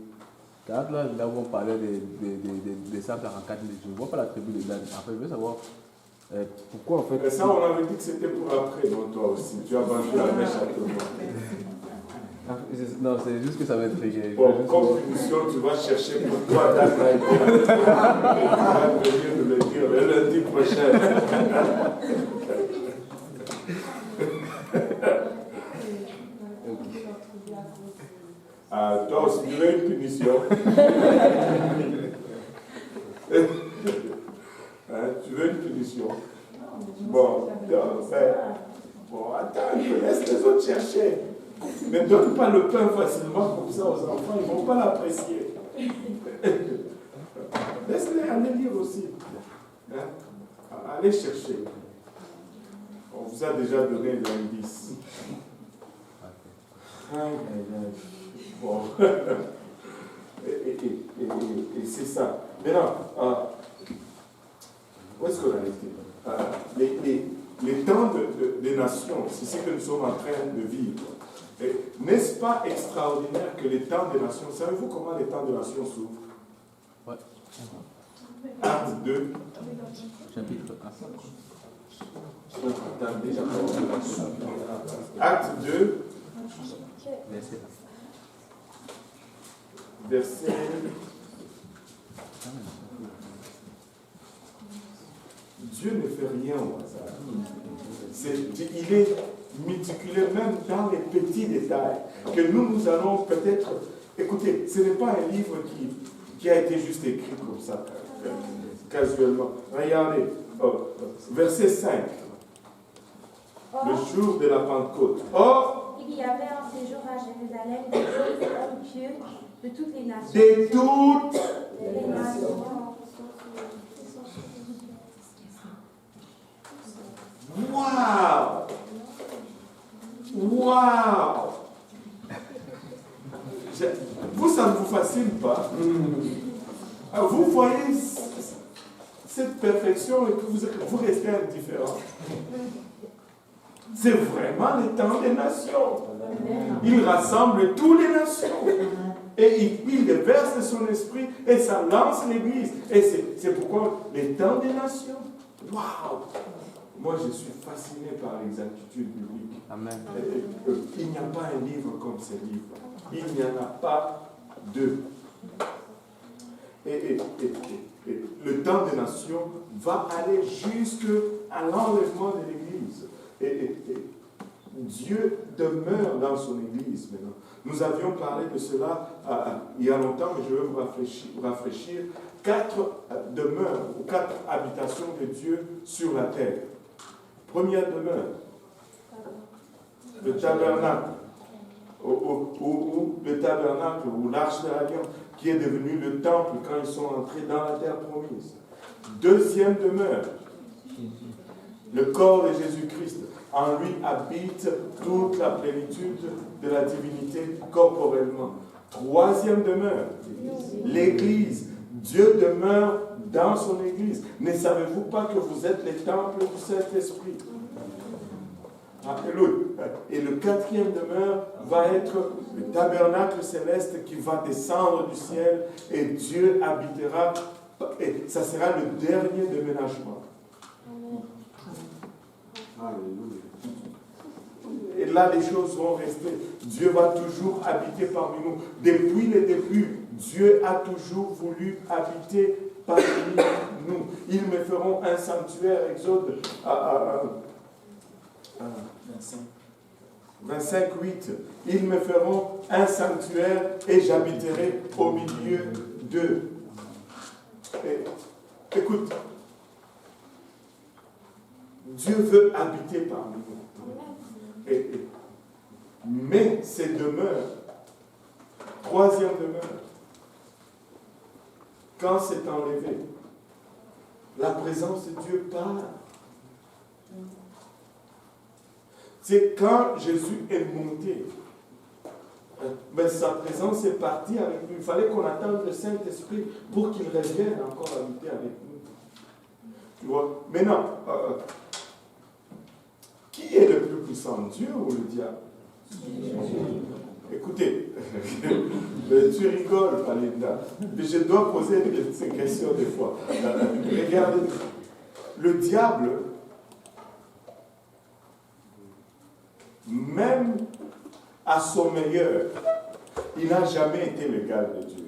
4, là où on parlait des 144 000. Je ne vois pas la tribu de Dan. En fait, je veux savoir pourquoi en fait. Mais ça, on avait dit que c'était pour après, donc toi aussi. Tu as vendu la mèche à tout le monde. Non, c'est juste que ça va être réglé. Bon, comme punition, tu vas chercher pourquoi Dan a été là. Tu vas venir nous le dire le lundi prochain. Toi aussi, tu veux une punition. Tu veux une punition. Bon, attends, laisse les autres chercher. Ne donne pas le pain facilement comme ça aux enfants, ils ne vont pas l'apprécier. Laisse-les aller lire aussi. Allez chercher. On vous a déjà donné l'indice. Bon. Et c'est ça. Maintenant, où est-ce qu'on a été? Les temps des nations, c'est ce que nous sommes en train de vivre. N'est-ce pas extraordinaire que les temps des nations, savez-vous comment les temps des nations s'ouvrent? Ouais. Acte 2. Chapitre 1. Acte 2. Verset. Dieu ne fait rien au hasard. Il est méticuleux même dans les petits détails que nous allons peut-être... Écoutez, ce n'est pas un livre qui a été juste écrit comme ça, casuellement. Regardez, verset 5. Le jour de la Pentecôte. Il y avait en séjour à Jérusalem des hommes pieux de toutes les nations. De toutes les nations. Waouh! Waouh! Vous, ça ne vous fascine pas? Vous voyez cette perfection et que vous restez indifférent. C'est vraiment le temps des nations. Il rassemble toutes les nations. Et il verse son esprit et ça lance l'Église. Et c'est pourquoi les temps des nations. Waouh! Moi, je suis fasciné par l'exactitude biblique. Amen. Il n'y a pas un livre comme ce livre. Il n'y en a pas deux. Et le temps des nations va aller jusqu'à l'enlèvement de l'Église. Et Dieu demeure dans son Église maintenant. Nous avions parlé de cela il y a longtemps, mais je vais vous rafraîchir. 4 demeures ou 4 habitations de Dieu sur la terre. Première demeure, le tabernacle. ou le tabernacle, ou l'arche de l'alliance, qui est devenu le temple quand ils sont entrés dans la terre promise. Deuxième demeure, le corps de Jésus-Christ. En lui habite toute la plénitude de la divinité corporellement. Troisième demeure, l'Église. Dieu demeure dans son Église. Ne savez-vous pas que vous êtes les temples du Saint-Esprit? Alléluia. Et le quatrième demeure va être le tabernacle céleste qui va descendre du ciel et Dieu habitera. Et ça sera le dernier déménagement. Alléluia. Et là, les choses vont rester. Dieu va toujours habiter parmi nous. Depuis le début, Dieu a toujours voulu habiter parmi nous. Ils me feront un sanctuaire, Exode 25:8. Ils me feront un sanctuaire et j'habiterai au milieu d'eux. Écoute, Dieu veut habiter parmi nous. Mais ces demeures, troisième demeure, quand c'est enlevé, la présence de Dieu part. C'est quand Jésus est monté, mais sa présence est partie avec nous. Il fallait qu'on attende le Saint-Esprit pour qu'il revienne encore habiter avec nous. Tu vois? Maintenant, qui est le plus puissant, Dieu ou le diable? Écoutez, tu rigoles, Palinda, mais je dois poser ces questions des fois. Regardez, le diable, même à son meilleur, il n'a jamais été l'égal de Dieu.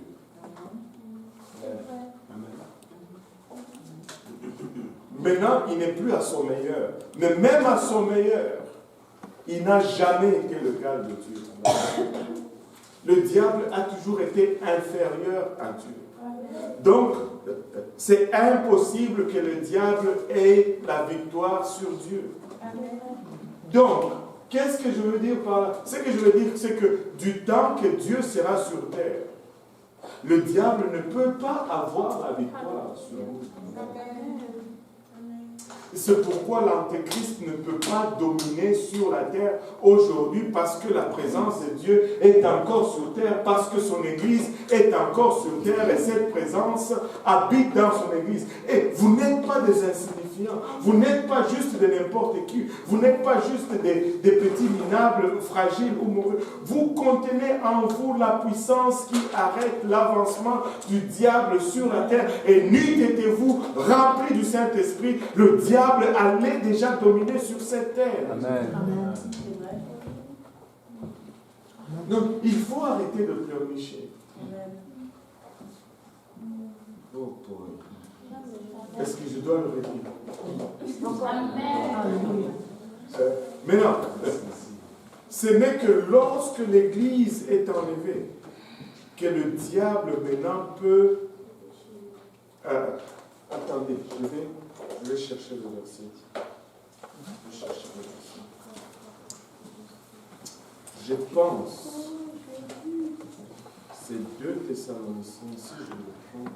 Maintenant, il n'est plus à son meilleur. Mais même à son meilleur, il n'a jamais été l'égal de Dieu. Le diable a toujours été inférieur à Dieu. Donc, c'est impossible que le diable ait la victoire sur Dieu. Donc, qu'est-ce que je veux dire par là? Ce que je veux dire, c'est que du temps que Dieu sera sur terre, le diable ne peut pas avoir la victoire sur nous. C'est pourquoi l'Antéchrist ne peut pas dominer sur la terre aujourd'hui, parce que la présence de Dieu est encore sur terre, parce que son Église est encore sur terre et cette présence habite dans son Église. Et vous n'êtes pas des insignifiants, vous n'êtes pas juste de n'importe qui, vous n'êtes pas juste des petits minables fragiles ou mauvais. Vous contenez en vous la puissance qui arrête l'avancement du diable sur la terre. Et n'eût été-vous remplis du Saint-Esprit, le diable allait déjà dominer sur cette terre. Amen. Amen. Donc, il faut arrêter de pleurnicher. Oh, est-ce que je dois le répéter? Maintenant, ce n'est que lorsque l'Église est enlevée que le diable maintenant peut... attendez, je vais chercher le verset. Je pense, c'est 2 Thessaloniciens, si je me trompe.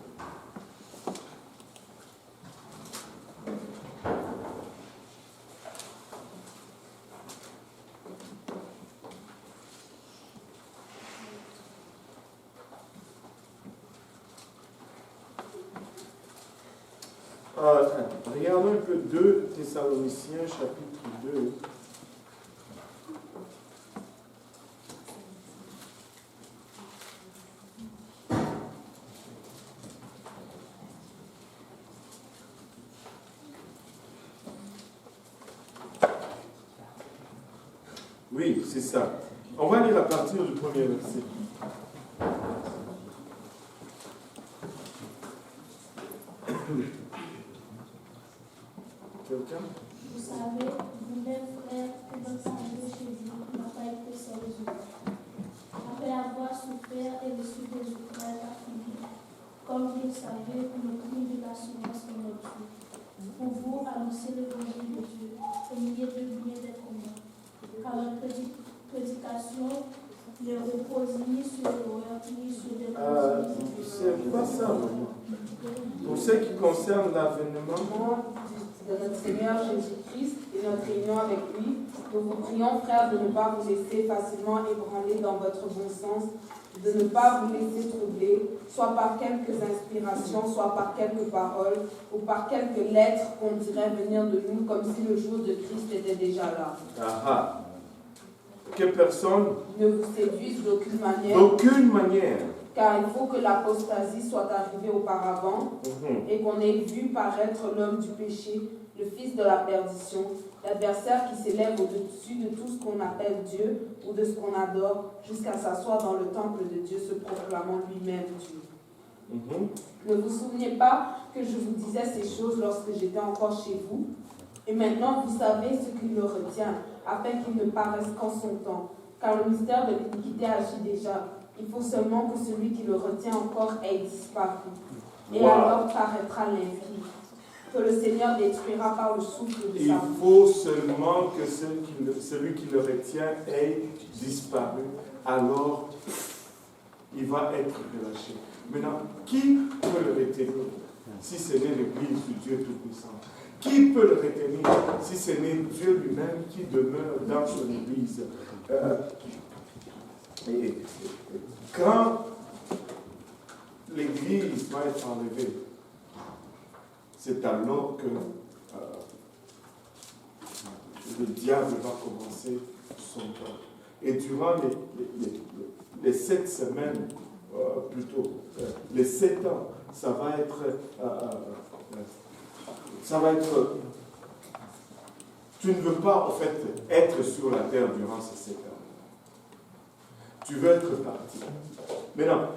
Regardons un peu 2 Thessaloniciens, chapitre 2. Oui, c'est ça. On va lire à partir du premier verset. Quelqu'un? Vous savez, vous-même, frères, que votre arrivée chez vous n'a pas été sans résultat. Après avoir souffert et reçu des ouvrages affligés, comme vous le savez, pour le prix de l'assurance de notre vie. Pour vous, annoncer l'évangile de Dieu, au milieu de bien d'être humains. Car notre prédication ne repose ni sur l'horreur, ni sur des choses. C'est pas ça. Pour ce qui concerne l'avènement, de notre Seigneur Jésus-Christ et notre réunion avec lui, nous vous prions, frères, de ne pas vous laisser facilement ébranler dans votre bon sens, de ne pas vous laisser troubler, soit par quelques inspirations, soit par quelques paroles, ou par quelques lettres qu'on dirait venir de nous, comme si le jour de Christ était déjà là. aha, que personne, Ne vous séduise d'aucune manière, d'aucune manière, car il faut que l'apostasie soit arrivée auparavant, et qu'on ait vu paraître l'homme du péché, le fils de la perdition, l'adversaire qui s'élève au-dessus de tout ce qu'on appelle Dieu ou de ce qu'on adore, jusqu'à s'asseoir dans le temple de Dieu, se proclamant lui-même Dieu. Ne vous souvenez pas que je vous disais ces choses lorsque j'étais encore chez vous? Et maintenant vous savez ce qui le retient, afin qu'il ne paraisse qu'en son temps. Car le mystère de l'iniquité agit déjà. Il faut seulement que celui qui le retient encore ait disparu. Et alors paraîtra l'impie, que le Seigneur détruira par le souffle de il sa faut seulement que celui qui le retient ait disparu. Alors, il va être relâché. Maintenant, qui peut le retenir si ce n'est l'Église du Dieu Tout-Puissant? Qui peut le retenir si ce n'est Dieu lui-même qui demeure dans son Église? Et quand l'Église va être enlevée, c'est alors que le diable va commencer son temps. Et durant les 7 semaines, les 7 ans, ça va être, tu ne veux pas en fait être sur la terre durant ces 7 ans. Tu veux être parti. Maintenant,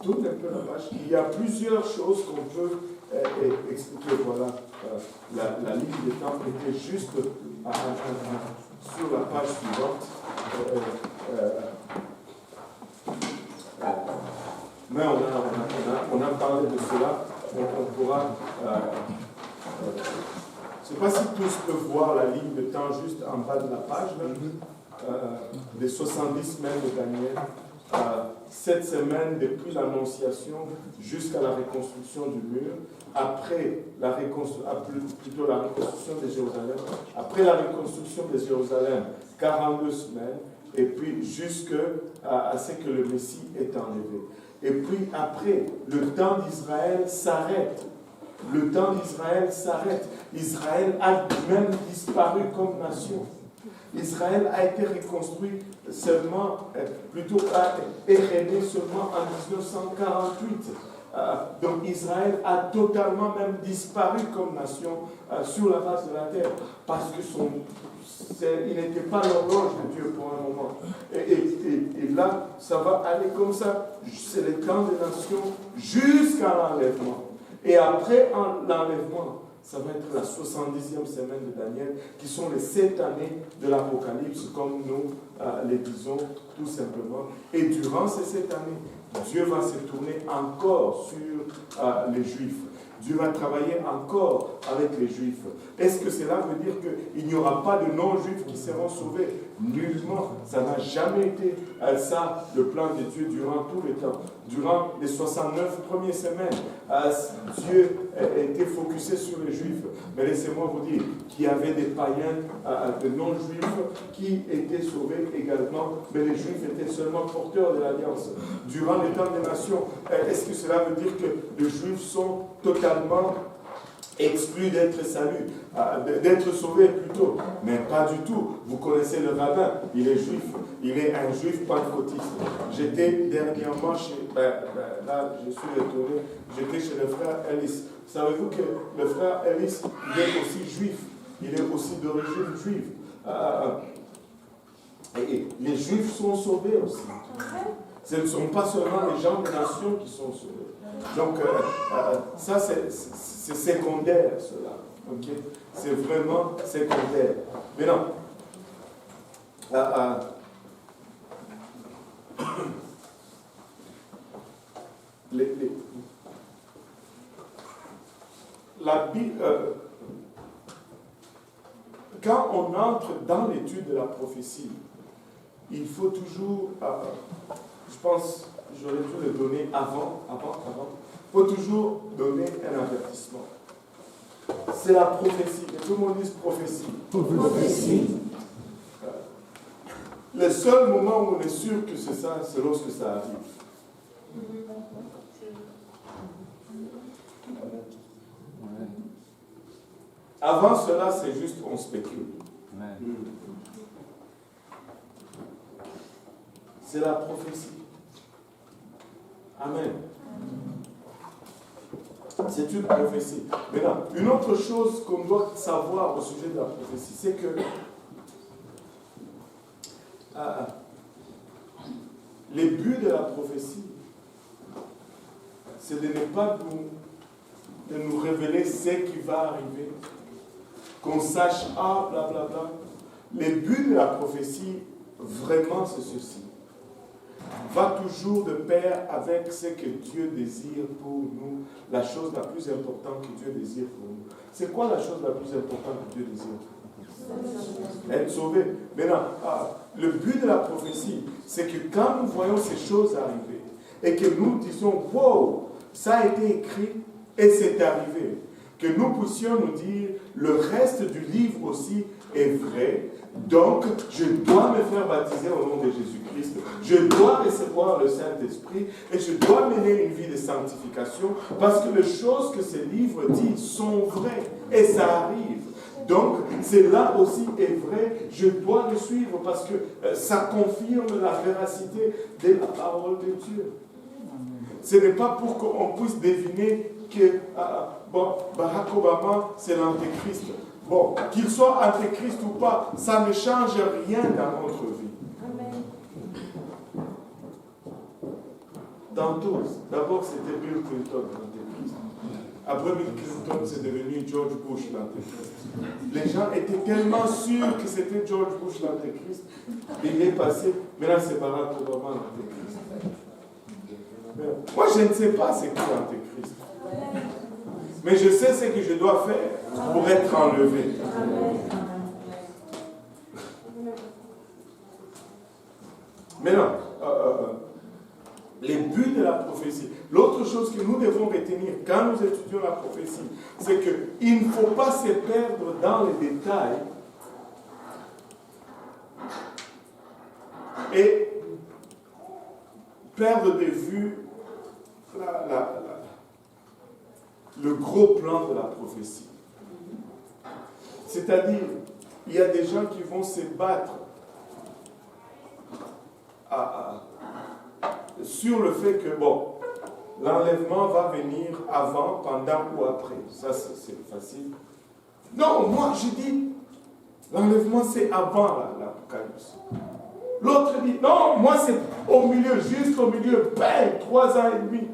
tout un peu la page, il y a plusieurs choses qu'on peut expliquer. Voilà, la ligne de temps était juste sur la page suivante. Mais on a parlé de cela. On pourra. Je ne sais pas si tous peuvent voir la ligne de temps juste en bas de la page. Les 70 semaines de Daniel. 7 semaines depuis l'annonciation jusqu'à la reconstruction du mur, après la reconstruction de Jérusalem, après la reconstruction de Jérusalem, 42 semaines, et puis jusqu'à ce que le Messie est enlevé. Et puis après, le temps d'Israël s'arrête. Le temps d'Israël s'arrête. Israël a même disparu comme nation. Israël a été reconstruit seulement, plutôt érigé seulement en 1948. Donc Israël a totalement même disparu comme nation sur la face de la terre, parce que il n'était pas l'horloge de Dieu pour un moment. Et là, ça va aller comme ça. C'est le temps des nations jusqu'à l'enlèvement. Et après l'enlèvement, ça va être la 70e semaine de Daniel, qui sont les 7 années de l'Apocalypse, comme nous les disons tout simplement. Et durant ces 7 années, Dieu va se tourner encore sur les Juifs. Dieu va travailler encore avec les Juifs. Est-ce que cela veut dire qu'il n'y aura pas de non-Juifs qui seront sauvés? Nullement. Ça n'a jamais été ça, le plan de Dieu durant tout le temps. Durant les 69 premières semaines, Dieu était focusé sur les Juifs. Mais laissez-moi vous dire qu'il y avait des païens, de non-Juifs qui étaient sauvés également, mais les Juifs étaient seulement porteurs de l'Alliance. Durant les temps des nations, est-ce que cela veut dire que les Juifs sont totalement exclus d'être salués, d'être sauvés plutôt? Mais pas du tout. Vous connaissez le rabbin, il est juif, il est un juif pentecôtiste. J'étais dernièrement là je suis retourné, j'étais chez le frère Ellis. Savez-vous que le frère Ellis, il est aussi juif, il est aussi d'origine juive. Et les juifs sont sauvés aussi. Ce ne sont pas seulement les gens des nations qui sont sauvés. Donc, ça, c'est secondaire, cela. Okay? C'est vraiment secondaire. Maintenant, la Bible, quand on entre dans l'étude de la prophétie, il faut toujours, je pense, j'aurais dû le donner avant. Il faut toujours donner un avertissement. C'est la prophétie. Et tout le monde dit prophétie. Prophétie. Le seul moment où on est sûr que c'est ça, c'est lorsque ça arrive. Avant cela, c'est juste on spécule. C'est la prophétie. Amen. C'est une prophétie. Maintenant, une autre chose qu'on doit savoir au sujet de la prophétie, c'est que les buts de la prophétie, c'est de ne pas nous révéler ce qui va arriver, qu'on sache, blablabla. Les buts de la prophétie, vraiment, c'est ceci. Va toujours de pair avec ce que Dieu désire pour nous, la chose la plus importante que Dieu désire pour nous. C'est quoi la chose la plus importante que Dieu désire? Être sauvé. Maintenant, le but de la prophétie, c'est que quand nous voyons ces choses arriver et que nous disons, wow, ça a été écrit et c'est arrivé, que nous puissions nous dire, le reste du livre aussi est vrai, donc je dois me faire baptiser au nom de Jésus-Christ, je dois recevoir le Saint-Esprit et je dois mener une vie de sanctification parce que les choses que ce livre dit sont vraies et ça arrive. Donc, cela aussi est vrai, je dois le suivre parce que ça confirme la véracité de la parole de Dieu. Ce n'est pas pour qu'on puisse deviner que Barack Obama, c'est l'antéchrist. Bon, qu'il soit antéchrist ou pas, ça ne change rien dans notre vie. Amen. Tantôt, d'abord c'était Bill Clinton, l'antéchrist. Après Bill Clinton, c'est devenu George Bush, l'antéchrist. Les gens étaient tellement sûrs que c'était George Bush, l'antéchrist. Il est passé, maintenant c'est Barack Obama, l'antéchrist. Moi, je ne sais pas c'est qui l'antéchrist. Mais je sais ce que je dois faire pour être enlevé. Maintenant, les buts de la prophétie. L'autre chose que nous devons retenir quand nous étudions la prophétie, c'est qu'il ne faut pas se perdre dans les détails et perdre de vue le gros plan de la prophétie. C'est-à-dire, il y a des gens qui vont se battre sur le fait que, l'enlèvement va venir avant, pendant ou après. Ça, c'est facile. Non, moi, je dis, l'enlèvement, c'est avant l'Apocalypse. L'autre dit, non, moi, c'est au milieu, juste au milieu, 3 ans et demi.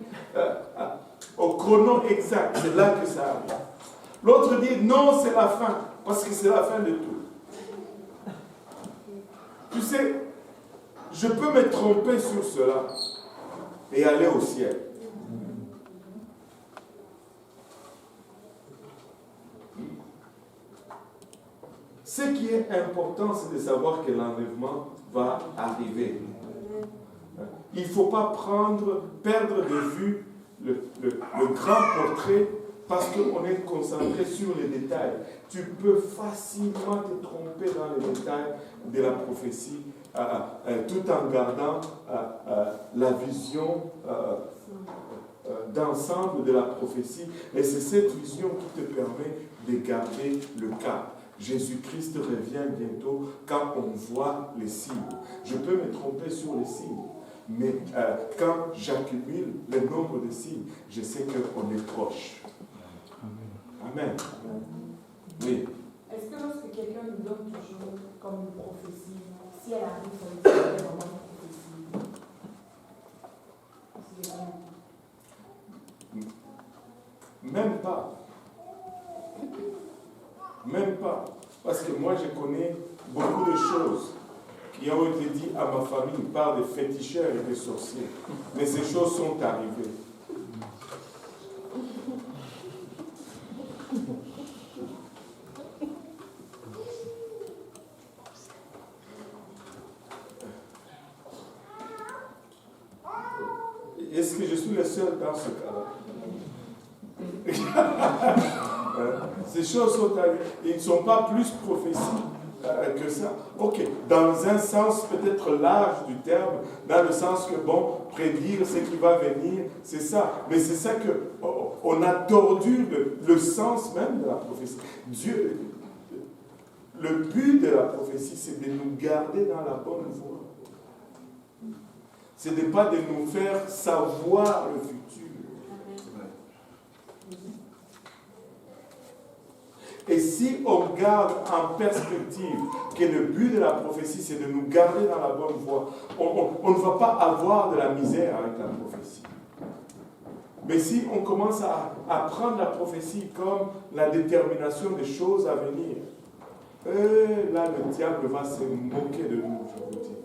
Au chrono exact, c'est là que ça arrive. L'autre dit, non, c'est la fin, parce que c'est la fin de tout. Tu sais, je peux me tromper sur cela et aller au ciel. Ce qui est important, c'est de savoir que l'enlèvement va arriver. Il ne faut pas perdre de vue le grand portrait parce qu'on est concentré sur les détails. Tu peux facilement te tromper dans les détails de la prophétie tout en gardant la vision d'ensemble de la prophétie. Et c'est cette vision qui te permet de garder le cap. Jésus-Christ revient bientôt quand on voit les signes. Je peux me tromper sur les signes. Mais quand j'accumule le nombre de signes, je sais qu'on est proche. Amen. Oui. Est-ce que lorsque quelqu'un nous donne toujours comme une prophétie, si elle arrive sur le ciel, c'est vraiment une prophétie? Même pas. Même pas. Parce que moi, je connais beaucoup de choses qui ont été dites à ma famille par des féticheurs et des sorciers. Mais ces choses sont arrivées. Est-ce que je suis le seul dans ce cas-là? Ces choses sont ils ne sont pas plus prophéties que ça. Ok, dans un sens peut-être large du terme, dans le sens que, bon, prédire ce qui va venir, c'est ça. Mais c'est ça que on a tordu le sens même de la prophétie. Dieu, le but de la prophétie, c'est de nous garder dans la bonne voie. Ce n'est pas de nous faire savoir le futur. Et si on garde en perspective que le but de la prophétie, c'est de nous garder dans la bonne voie, on ne va pas avoir de la misère avec la prophétie. Mais si on commence à prendre la prophétie comme la détermination des choses à venir, là, le diable va se moquer de nous, je vous dis.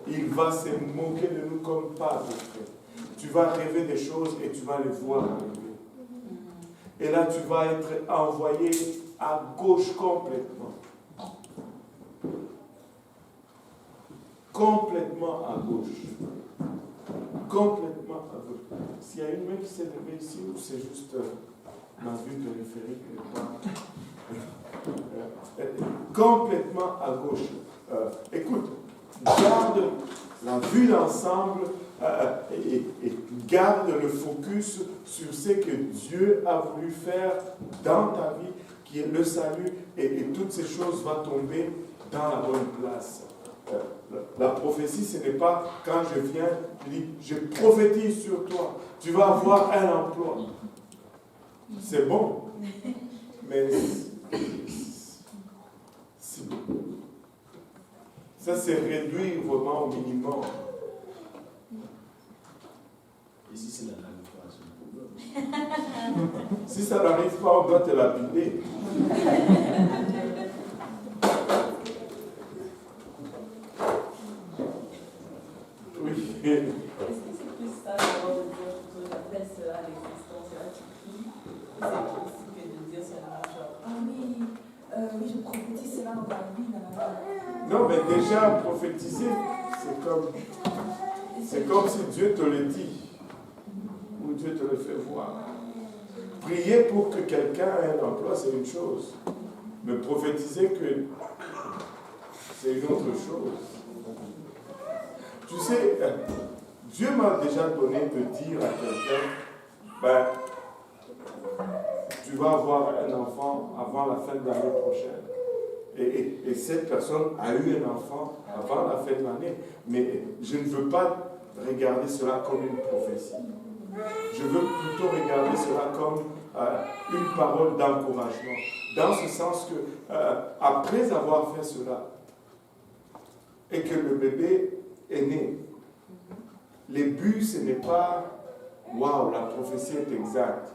Il va se moquer de nous comme pas de fait. Tu vas rêver des choses et tu vas les voir arriver. Et là, tu vas être envoyé à gauche complètement. Complètement à gauche. Complètement à gauche. S'il y a une main qui s'est levée ici, ou c'est juste ma vue périphérique, complètement à gauche. Écoute, garde la vue d'ensemble et garde le focus sur ce que Dieu a voulu faire dans ta vie, qui est le salut, et toutes ces choses vont tomber dans la bonne place. La prophétie, ce n'est pas quand je viens, je dis, je prophétise sur toi, tu vas avoir un emploi. C'est bon, mais ça, c'est réduire vraiment au minimum. Et si cela n'arrive pas, c'est un problème. Si ça n'arrive pas, on doit te lapider. Oui. Est-ce que c'est plus ça d'abord de dire que j'appelle cela l'existence et là tu pries? C'est aussi que de dire seulement genre, ah oui, je prophétise cela dans ma vie, Non, mais déjà prophétiser, c'est comme si Dieu te le dit, ou Dieu te le fait voir. Prier pour que quelqu'un ait un emploi, c'est une chose. Mais prophétiser que c'est une autre chose. Tu sais, Dieu m'a déjà donné de dire à quelqu'un, tu vas avoir un enfant avant la fin de l'année prochaine. Et cette personne a eu un enfant avant la fin de l'année. Mais je ne veux pas regarder cela comme une prophétie. Je veux plutôt regarder cela comme une parole d'encouragement. Dans ce sens que, après avoir fait cela, et que le bébé est né, le but, ce n'est pas « Waouh, la prophétie est exacte ».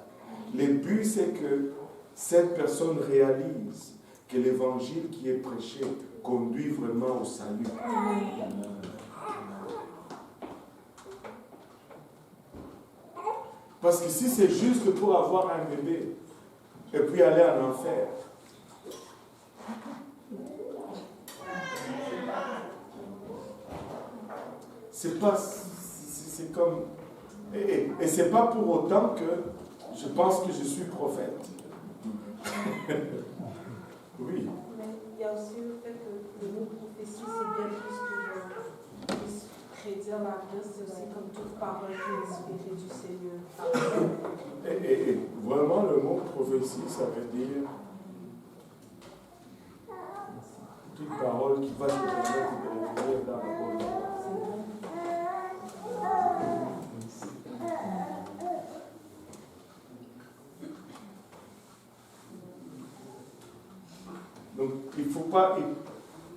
Le but, c'est que cette personne réalise que l'évangile qui est prêché conduit vraiment au salut. Parce que si c'est juste pour avoir un bébé et puis aller en enfer, c'est comme... Et c'est pas pour autant que je pense que je suis prophète. Oui. Mais il y a aussi le fait que le mot prophétie, c'est bien plus que puisse prédire l'avenir, c'est aussi comme toute parole qui est inspirée du Seigneur. Et vraiment, le mot prophétie, ça veut dire toute parole qui va te permettre de revenir dans la bonne voie. Donc, il ne faut pas...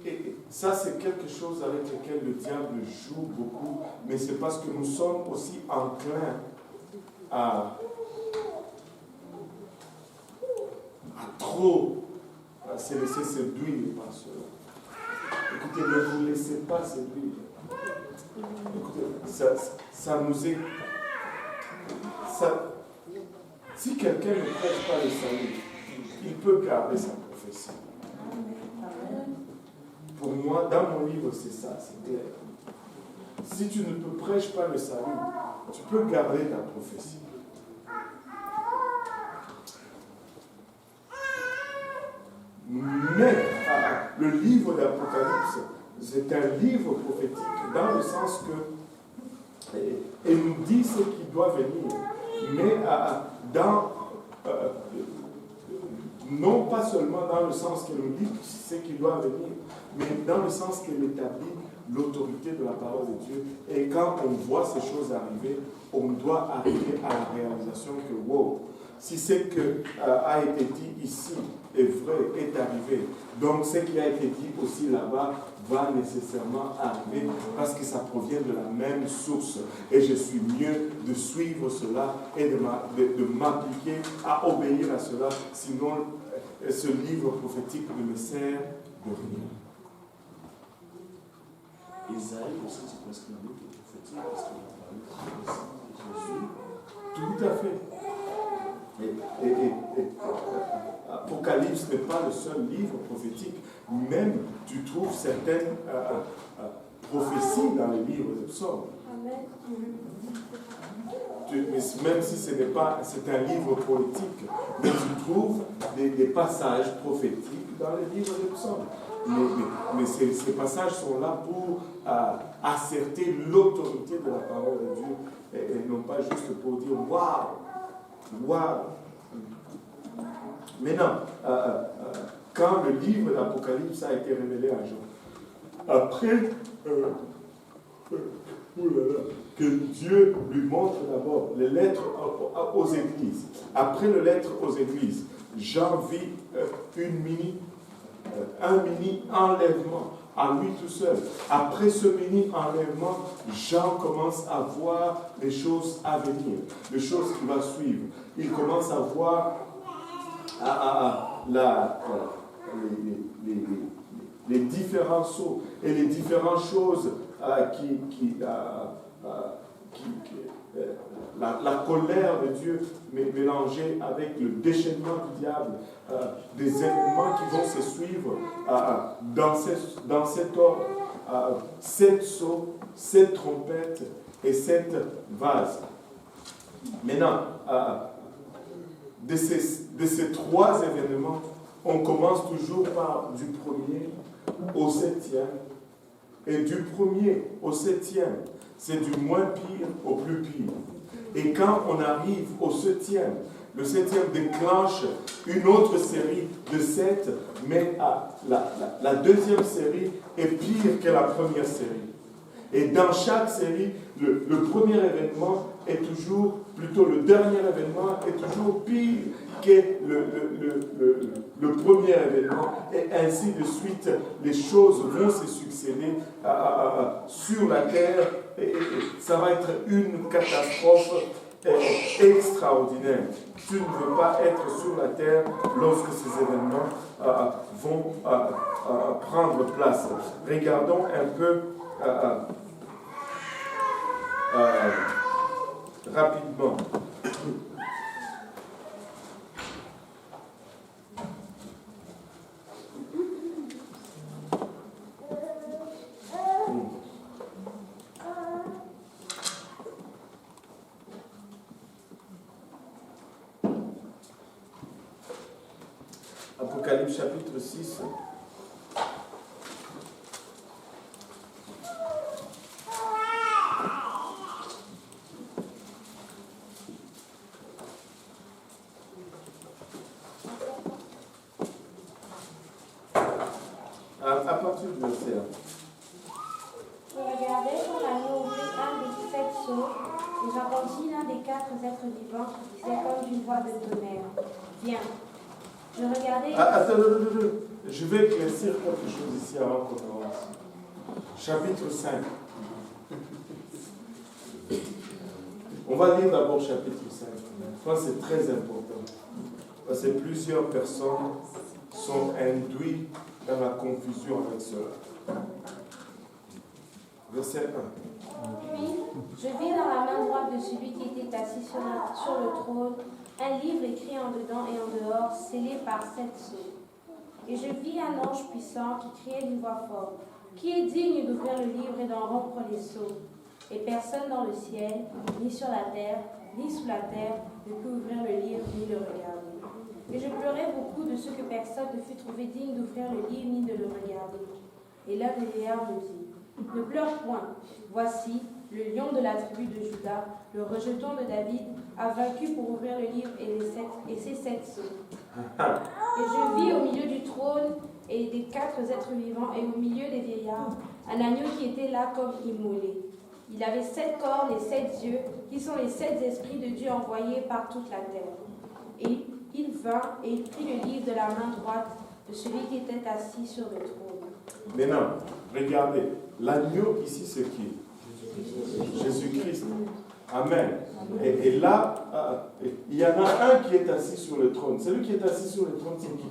Et ça, c'est quelque chose avec lequel le diable joue beaucoup, mais c'est parce que nous sommes aussi enclins à trop se laisser séduire par cela. Écoutez, ne vous laissez pas séduire. Écoutez, ça nous est... si quelqu'un ne prêche pas le salut, il peut garder sa prophétie. Pour moi, dans mon livre, c'est ça, c'est clair. Si tu ne te prêches pas le salut, tu peux garder ta prophétie. Mais le livre d'Apocalypse, c'est un livre prophétique dans le sens que il nous dit ce qui doit venir, mais non pas seulement dans le sens qu'elle nous dit ce qui doit venir, mais dans le sens qu'elle établit l'autorité de la parole de Dieu. Et quand on voit ces choses arriver, on doit arriver à la réalisation que, wow, si ce qui a été dit ici est vrai, est arrivé, donc ce qui a été dit aussi là-bas va nécessairement arriver parce que ça provient de la même source. Et je suis mieux de suivre cela et de m'appliquer à obéir à cela, sinon ce livre prophétique ne me sert de rien. Isaïe aussi, c'est presque un livre prophétique parce qu'il a parlé de Jésus. Tout à fait. Apocalypse n'est pas le seul livre prophétique. Même tu trouves certaines prophéties dans les livres des psaumes. Même si ce n'est pas, c'est un livre politique, mais tu trouves des passages prophétiques dans les livres des psaumes. Mais ces passages sont là pour asserter l'autorité de la parole de Dieu et non pas juste pour dire waouh, waouh. Maintenant, quand le livre d'Apocalypse a été révélé à Jean, après que Dieu lui montre d'abord les lettres aux églises, après les lettres aux églises, Jean vit un mini enlèvement à lui tout seul. Après ce mini enlèvement, Jean commence à voir les choses à venir, les choses qui vont suivre. Il commence à voir les différents sauts et les différentes choses la colère de Dieu mélangée avec le déchaînement du diable, des événements qui vont se suivre dans cet ordre, 7 sauts, 7 trompettes et 7 vases. Maintenant, de ces 3 événements, on commence toujours par du 1er au 7e. Et du 1er au 7e, c'est du moins pire au plus pire. Et quand on arrive au 7e, le 7e déclenche une autre série de 7, mais la deuxième série est pire que la première série. Et dans chaque série, le premier événement est toujours, plutôt le dernier événement est toujours pire que le premier événement. Et ainsi de suite, les choses vont se succéder sur la terre. Et ça va être une catastrophe extraordinaire. Tu ne veux pas être sur la terre lorsque ces événements vont prendre place. Regardons un peu rapidement. Apocalypse chapitre 6. À partir du verset 1. Je regardais quand l'agneau ouvrit un des 7 sceaux, et j'entendis l'un des 4 êtres vivants qui disait comme d'une voix de tonnerre, viens. Je regardais. Attends. Je vais éclaircir quelque chose ici avant qu'on commence. Chapitre 5. On va lire d'abord chapitre 5. Je pense que c'est très important. Parce que plusieurs personnes sont induites dans la confusion avec cela. Verset 1. Puis, je vis dans la main droite de celui qui était assis sur le trône un livre écrit en dedans et en dehors, scellé par 7 sceaux. Et je vis un ange puissant qui criait d'une voix forte, qui est digne d'ouvrir le livre et d'en rompre les sceaux. Et personne dans le ciel, ni sur la terre, ni sous la terre, ne peut ouvrir le livre ni le regarder. Et je pleurais beaucoup de ce que personne ne fut trouvé digne d'ouvrir le livre ni de le regarder. Et l'un des vieillards me dit, ne pleure point, voici, le lion de la tribu de Juda, le rejeton de David, a vaincu pour ouvrir le livre et ses 7 sceaux. Et je vis au milieu du trône et des 4 êtres vivants et au milieu des vieillards, un agneau qui était là comme immolé. Il avait 7 cornes et 7 yeux, qui sont les 7 esprits de Dieu envoyés par toute la terre. Et il vint et il prit le livre de la main droite de celui qui était assis sur le trône. Maintenant, regardez, l'agneau ici, c'est qui? Jésus-Christ. Amen. Et là, il y en a un qui est assis sur le trône. Celui qui est assis sur le trône, c'est qui?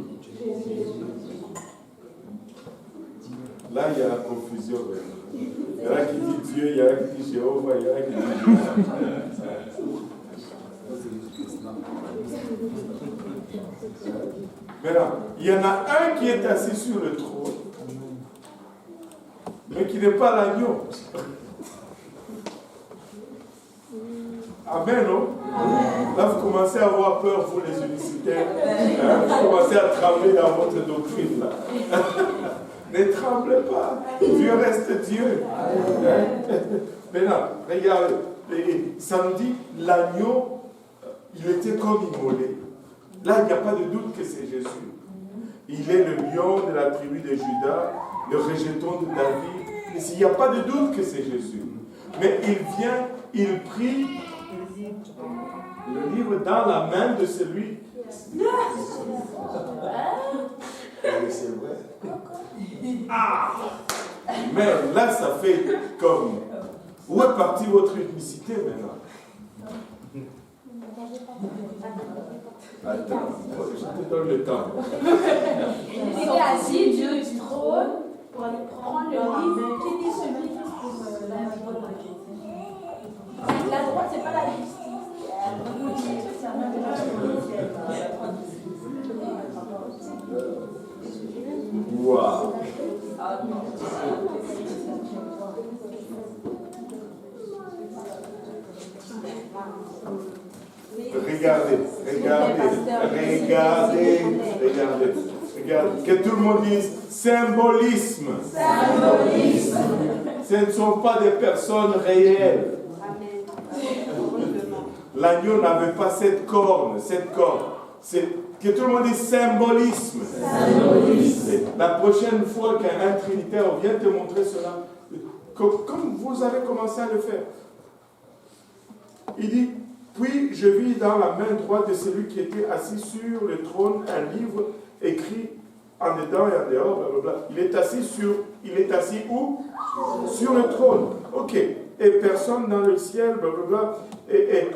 Là, il y a la confusion. Il y en a qui dit Dieu, il y en a qui dit Jéhovah, il y en a qui dit Maintenant, il y en a un qui est assis sur le trône, mais qui n'est pas l'agneau. Amen, non? Amen. Là, vous commencez à avoir peur, vous les unicitaires. Vous commencez à trembler dans votre doctrine. Là. Ne tremblez pas. Dieu reste Dieu. Maintenant, regardez. Ça nous dit, l'agneau, il était comme immolé. Là, il n'y a pas de doute que c'est Jésus. Il est le lion de la tribu de Juda, le rejeton de David. Il n'y a pas de doute que c'est Jésus. Mais il vient, il prie le livre dans la main de celui. C'est vrai. Ah! Mais là, ça fait comme. Où est partie votre unicité maintenant? Attends, je te donne le temps. Il était assis du trône pour aller prendre le livre. Qui dit celui pour la droite, c'est pas la justice. Wow. Regardez. Que tout le monde dise symbolisme. Ce ne sont pas des personnes réelles. L'agneau n'avait pas cette corne. Que tout le monde dise symbolisme. La prochaine fois qu'un trinitaire vient te montrer cela, comme vous avez commencé à le faire, il dit, puis je vis dans la main droite de celui qui était assis sur le trône un livre écrit en dedans et en dehors, blablabla. Il est assis où? Sur le trône. Ok. Et personne dans le ciel, blablabla. Et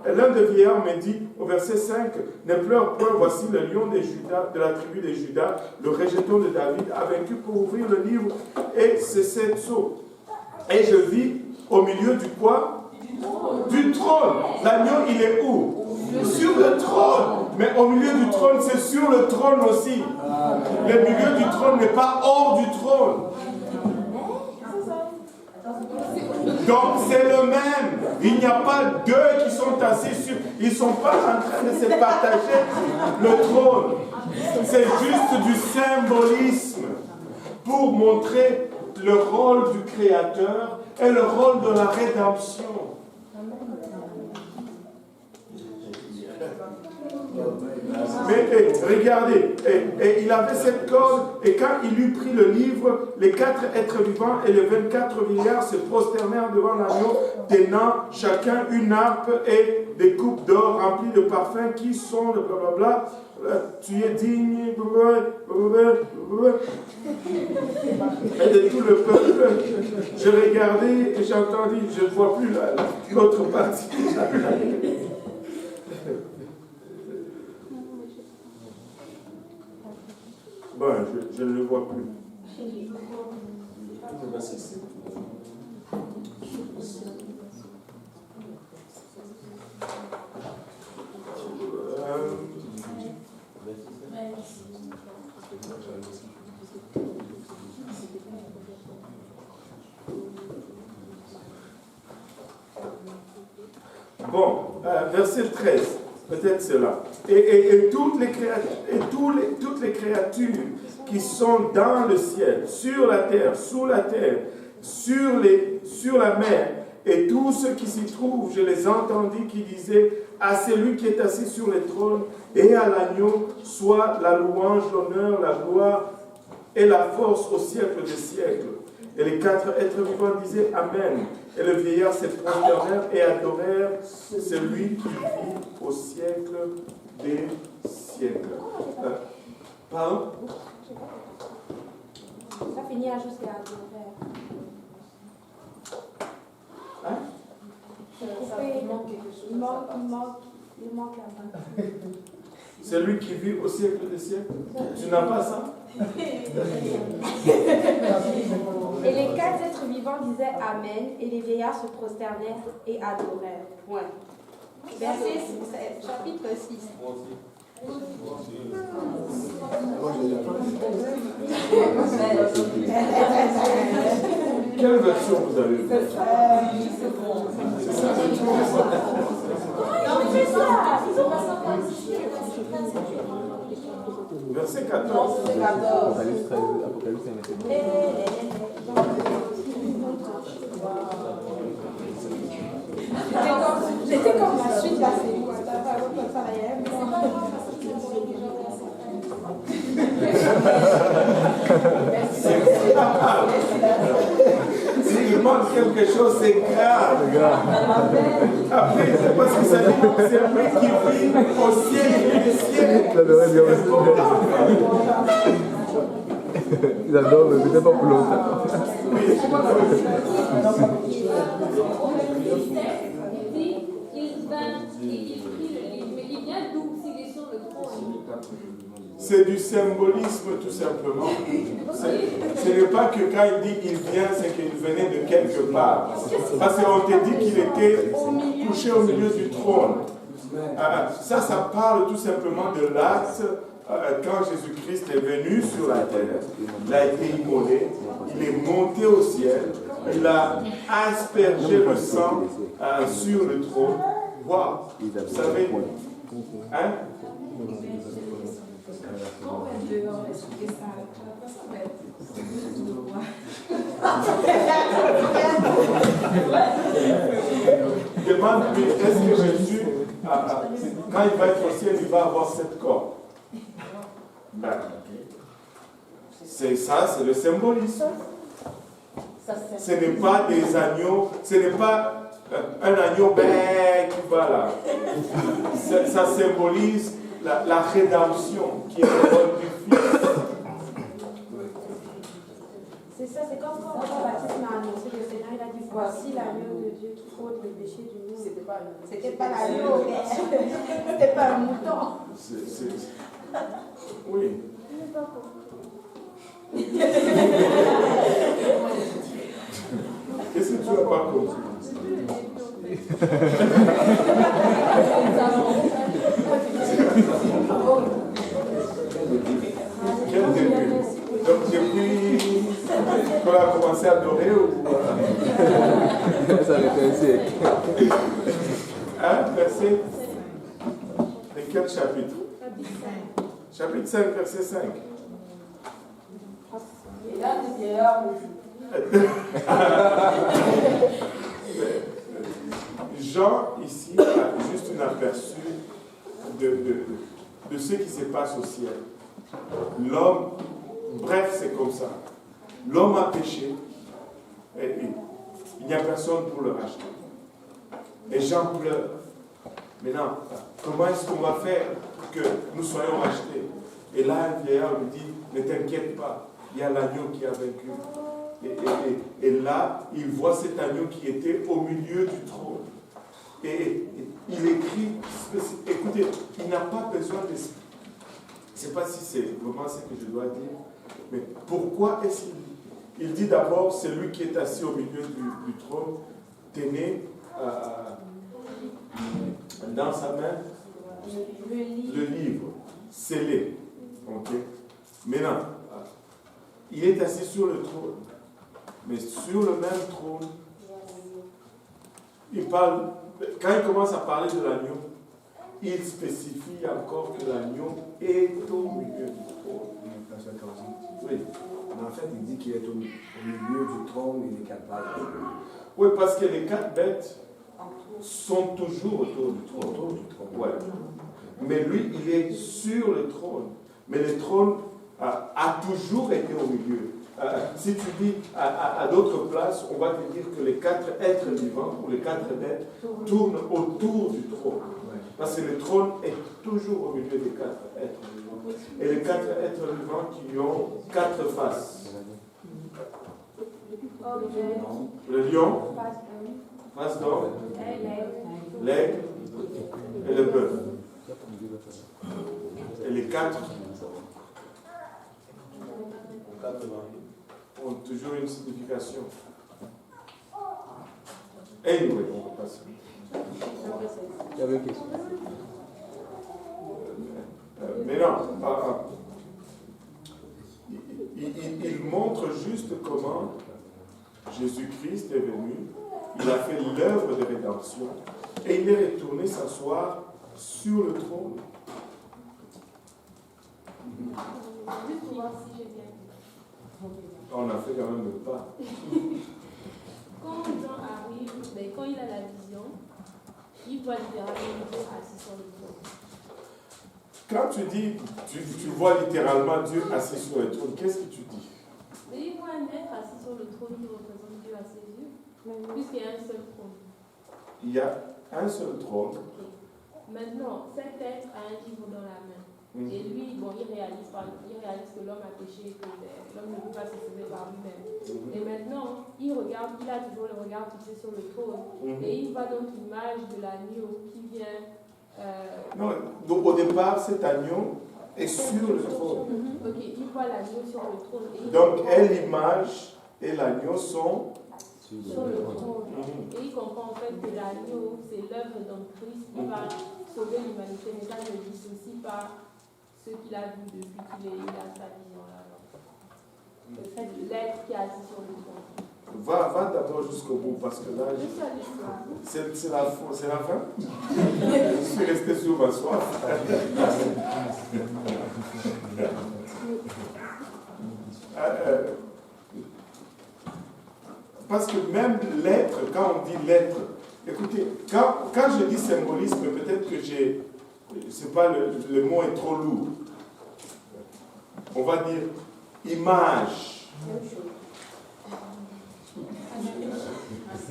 l'un des vieillards me dit, au verset 5, ne pleure point, voici le lion de la tribu de Juda, le rejeton de David, a vaincu pour ouvrir le livre et ses 7 sceaux. Et je vis au milieu du quoi? Du trône. L'agneau, il est où? Sur le trône. Mais au milieu du trône, c'est sur le trône aussi. Le milieu du trône n'est pas hors du trône. Donc c'est le même. Il n'y a pas deux qui sont assis sur. Ils ne sont pas en train de se partager le trône. C'est juste du symbolisme pour montrer le rôle du Créateur et le rôle de la rédemption. Mais regardez, et il avait cette corde, et quand il eut pris le livre, les 4 êtres vivants et les 24 vieillards se prosternèrent devant l'agneau, tenant chacun une harpe et des coupes d'or remplies de parfums qui sont de blablabla. Tu es digne, et de tout le peuple. Je regardais et j'ai entendu, je ne vois plus l'autre partie. Bon, je ne le vois plus. Bon, verset 13, peut-être cela. Et toutes les créatures qui sont dans le ciel, sur la terre, sous la terre, sur la mer, et tous ceux qui s'y trouvent, je les entendis qui disaient à celui qui est assis sur le trône et à l'agneau, soit la louange, l'honneur, la gloire et la force au siècle des siècles. Et les 4 êtres vivants disaient Amen. Et le vieillard se prosternèrent et adorèrent celui qui vit au siècle des siècles. Pardon? Ça finit à juste à adorer. Hein? Il manque quelque chose. Il manque la main. Celui qui vit au siècle des siècles. Tu n'as pas ça? Et les 4 êtres vivants disaient Amen, et les vieillards se prosternèrent et adorèrent. Point. Verset 7, chapitre 6. Quelle version vous avez vue? C'est ça, ils ont pas ça. Verset 14. Apocalypse 13, Apocalypse 27. J'étais comme la suite là, c'est où? S'il manque quelque chose, c'est grave. Après, c'est parce que ça dit c'est lui qui vit au siècle des siècles. Ils adorent, mais peut-être pas pour longtemps. C'est du symbolisme tout simplement. Ce n'est pas que quand il dit il vient, c'est qu'il venait de quelque part. Parce qu'on te dit qu'il était couché au milieu du trône. Ça parle tout simplement de l'acte quand Jésus-Christ est venu sur la terre. Il a été immolé, il est monté au ciel, il a aspergé le sang sur le trône. Wow, vous savez, hein? Demande-lui, est-ce que Jésus, quand il va être au ciel, il va avoir 7 corps? Ben, c'est ça, c'est le symbolisme. Ce n'est pas des agneaux, ce n'est pas un agneau qui va là. Ça symbolise la rédemption qui est le rôle du Fils. C'est ça, c'est comme quand Jean-Baptiste m'a annoncé, le Seigneur, il a dit voici l'agneau de Dieu qui ôte le péché du monde. C'était pas l'agneau, c'était pas un mouton. Oui. Qu'est-ce que tu n'as pas compris? Quel début? Donc depuis qu'on a commencé à adorer ou... Ça réfléchit. Hein, verset? De quel chapitre? Chapitre 5, verset 5. Et là, les vieillards me jouent. Jean, ici, a juste un aperçu de ce qui se passe au ciel. L'homme, bref, c'est comme ça. L'homme a péché et il n'y a personne pour le racheter. Et Jean pleure. Maintenant, comment est-ce qu'on va faire pour que nous soyons rachetés? Et là, un vieillard lui dit, ne t'inquiète pas, il y a l'agneau qui a vaincu. Et là, il voit cet agneau qui était au milieu du trône. Et il écrit, écoutez, il n'a pas besoin de... Je ne sais pas si c'est vraiment ce que je dois dire, mais pourquoi est-ce qu'il dit d'abord, celui qui est assis au milieu du trône, tenait dans sa main le livre scellé. Okay. Maintenant, il est assis sur le trône, mais sur le même trône, il parle quand il commence à parler de l'agneau, il spécifie encore que l'agneau est au milieu du trône. Oui. Mais en fait, il dit qu'il est au milieu du trône et des 4 balles. Oui, parce que les 4 bêtes sont toujours autour du trône. Autour du trône. Ouais. Mais lui, il est sur le trône. Mais le trône a toujours été au milieu. Si tu dis à d'autres places, on va te dire que les 4 êtres vivants ou les 4 bêtes tournent autour du trône. Parce que le trône est toujours au milieu des 4 êtres vivants. Et les 4 êtres vivants qui ont 4 faces. Le lion, face d'homme, l'aigle et le bœuf. Et les 4 ont toujours une signification. Anyway, on va passer. Il y avait une question. Mais non, il montre juste comment Jésus-Christ est venu, il a fait l'œuvre de rédemption et il est retourné s'asseoir sur le trône. Juste pour voir si j'ai bien compris. On a fait quand même le pas. Quand Jean arrive, quand il a la vision, il voit littéralement Dieu assis sur le trône. Quand tu dis, tu vois littéralement Dieu assis sur le trône, qu'est-ce que tu dis? Mais il voit un être assis sur le trône qui représente Dieu à ses yeux, puisqu'il y a un seul trône. Il y a un seul trône. Okay. Maintenant, cet être a un livre dans la main. Et lui, il réalise que l'homme a péché, que l'homme ne peut pas se sauver par lui-même. Et maintenant, il a toujours le regard fixé sur le trône. Et il voit donc l'image de l'agneau qui vient. Non, donc au départ, cet agneau est sur le trône. Ok, il voit l'agneau sur le trône. Donc, l'image et l'agneau sont sur le trône. Et il comprend en fait que l'agneau, c'est l'œuvre d'un Christ qui va sauver l'humanité, mais ça ne dissocie pas ce qu'il a vu depuis qu'il a sa vision là. Le fait de l'être qui est assis sur le trône. Va d'abord jusqu'au bout, parce que là, c'est la fin. Je suis resté sur ma soif. Parce que même l'être, quand on dit l'être, écoutez, quand je dis symbolisme, peut-être que c'est pas le mot est trop lourd. On va dire image.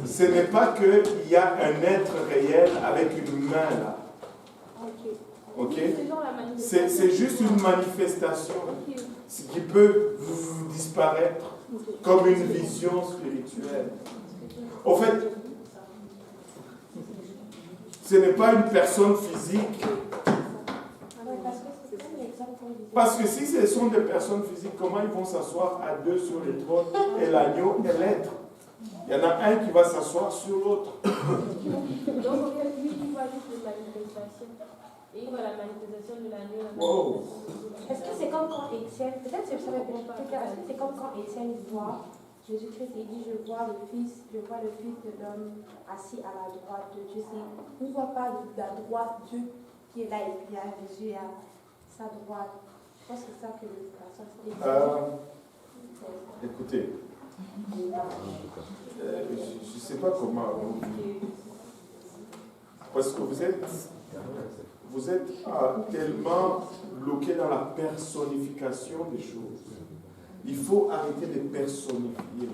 Ce n'est pas qu'il y a un être réel avec une main là. Ok? C'est juste une manifestation qui peut disparaître comme une vision spirituelle. En fait, ce n'est pas une personne physique. Parce que si ce sont des personnes physiques, comment ils vont s'asseoir à deux sur le trône et l'agneau et l'être? Il y en a un qui va s'asseoir sur l'autre. Donc, en fait, lui, il voit juste une manifestation. Et il voit la manifestation de l'agneau. Wow. Est-ce que c'est comme quand Étienne, peut-être que je savais pas, est-ce que c'est comme quand Étienne voit Jésus-Christ et dit, je vois le Fils de l'homme assis à la droite de Dieu. On ne voit pas la droite de Dieu qui est là et puis il y a Jésus à sa droite. Je pense que c'est ça que le passage dit. Écoutez, je ne sais pas comment. Parce que vous êtes tellement bloqué dans la personnification des choses. Il faut arrêter de personnifier.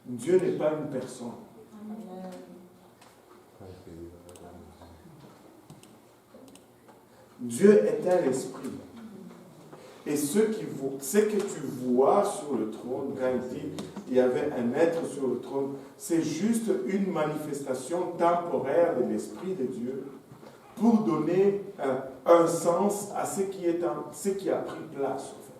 Dieu n'est pas une personne. Dieu est un esprit. Et ce que tu vois sur le trône, quand il dit il y avait un être sur le trône, c'est juste une manifestation temporaire de l'Esprit de Dieu pour donner un sens à ce qui a pris place. En fait.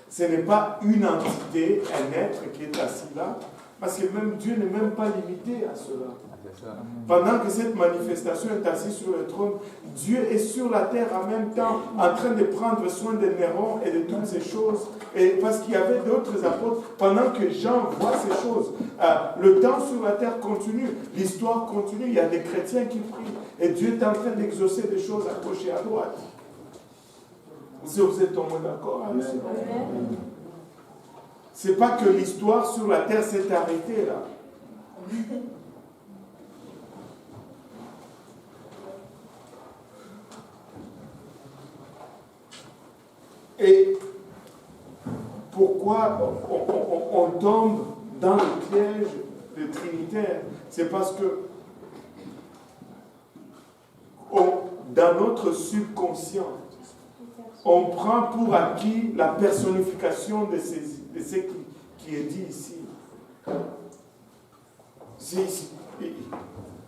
Ce n'est pas une entité, un être qui est assis là, Parce que même Dieu n'est même pas limité à cela. C'est ça. Pendant que cette manifestation est assise sur le trône, Dieu est sur la terre en même temps, en train de prendre soin de Néron et de toutes ces choses. Et parce qu'il y avait d'autres apôtres, pendant que Jean voit ces choses, le temps sur la terre continue, l'histoire continue, il y a des chrétiens qui prient. Et Dieu est en train d'exaucer des choses à gauche et à droite. Si vous êtes tombés d'accord avec ça. C'est pas que l'histoire sur la terre s'est arrêtée là. Et pourquoi on tombe dans le piège de Trinitaire? C'est parce que dans notre subconscient, on prend pour acquis la personnification de ce qui est dit ici.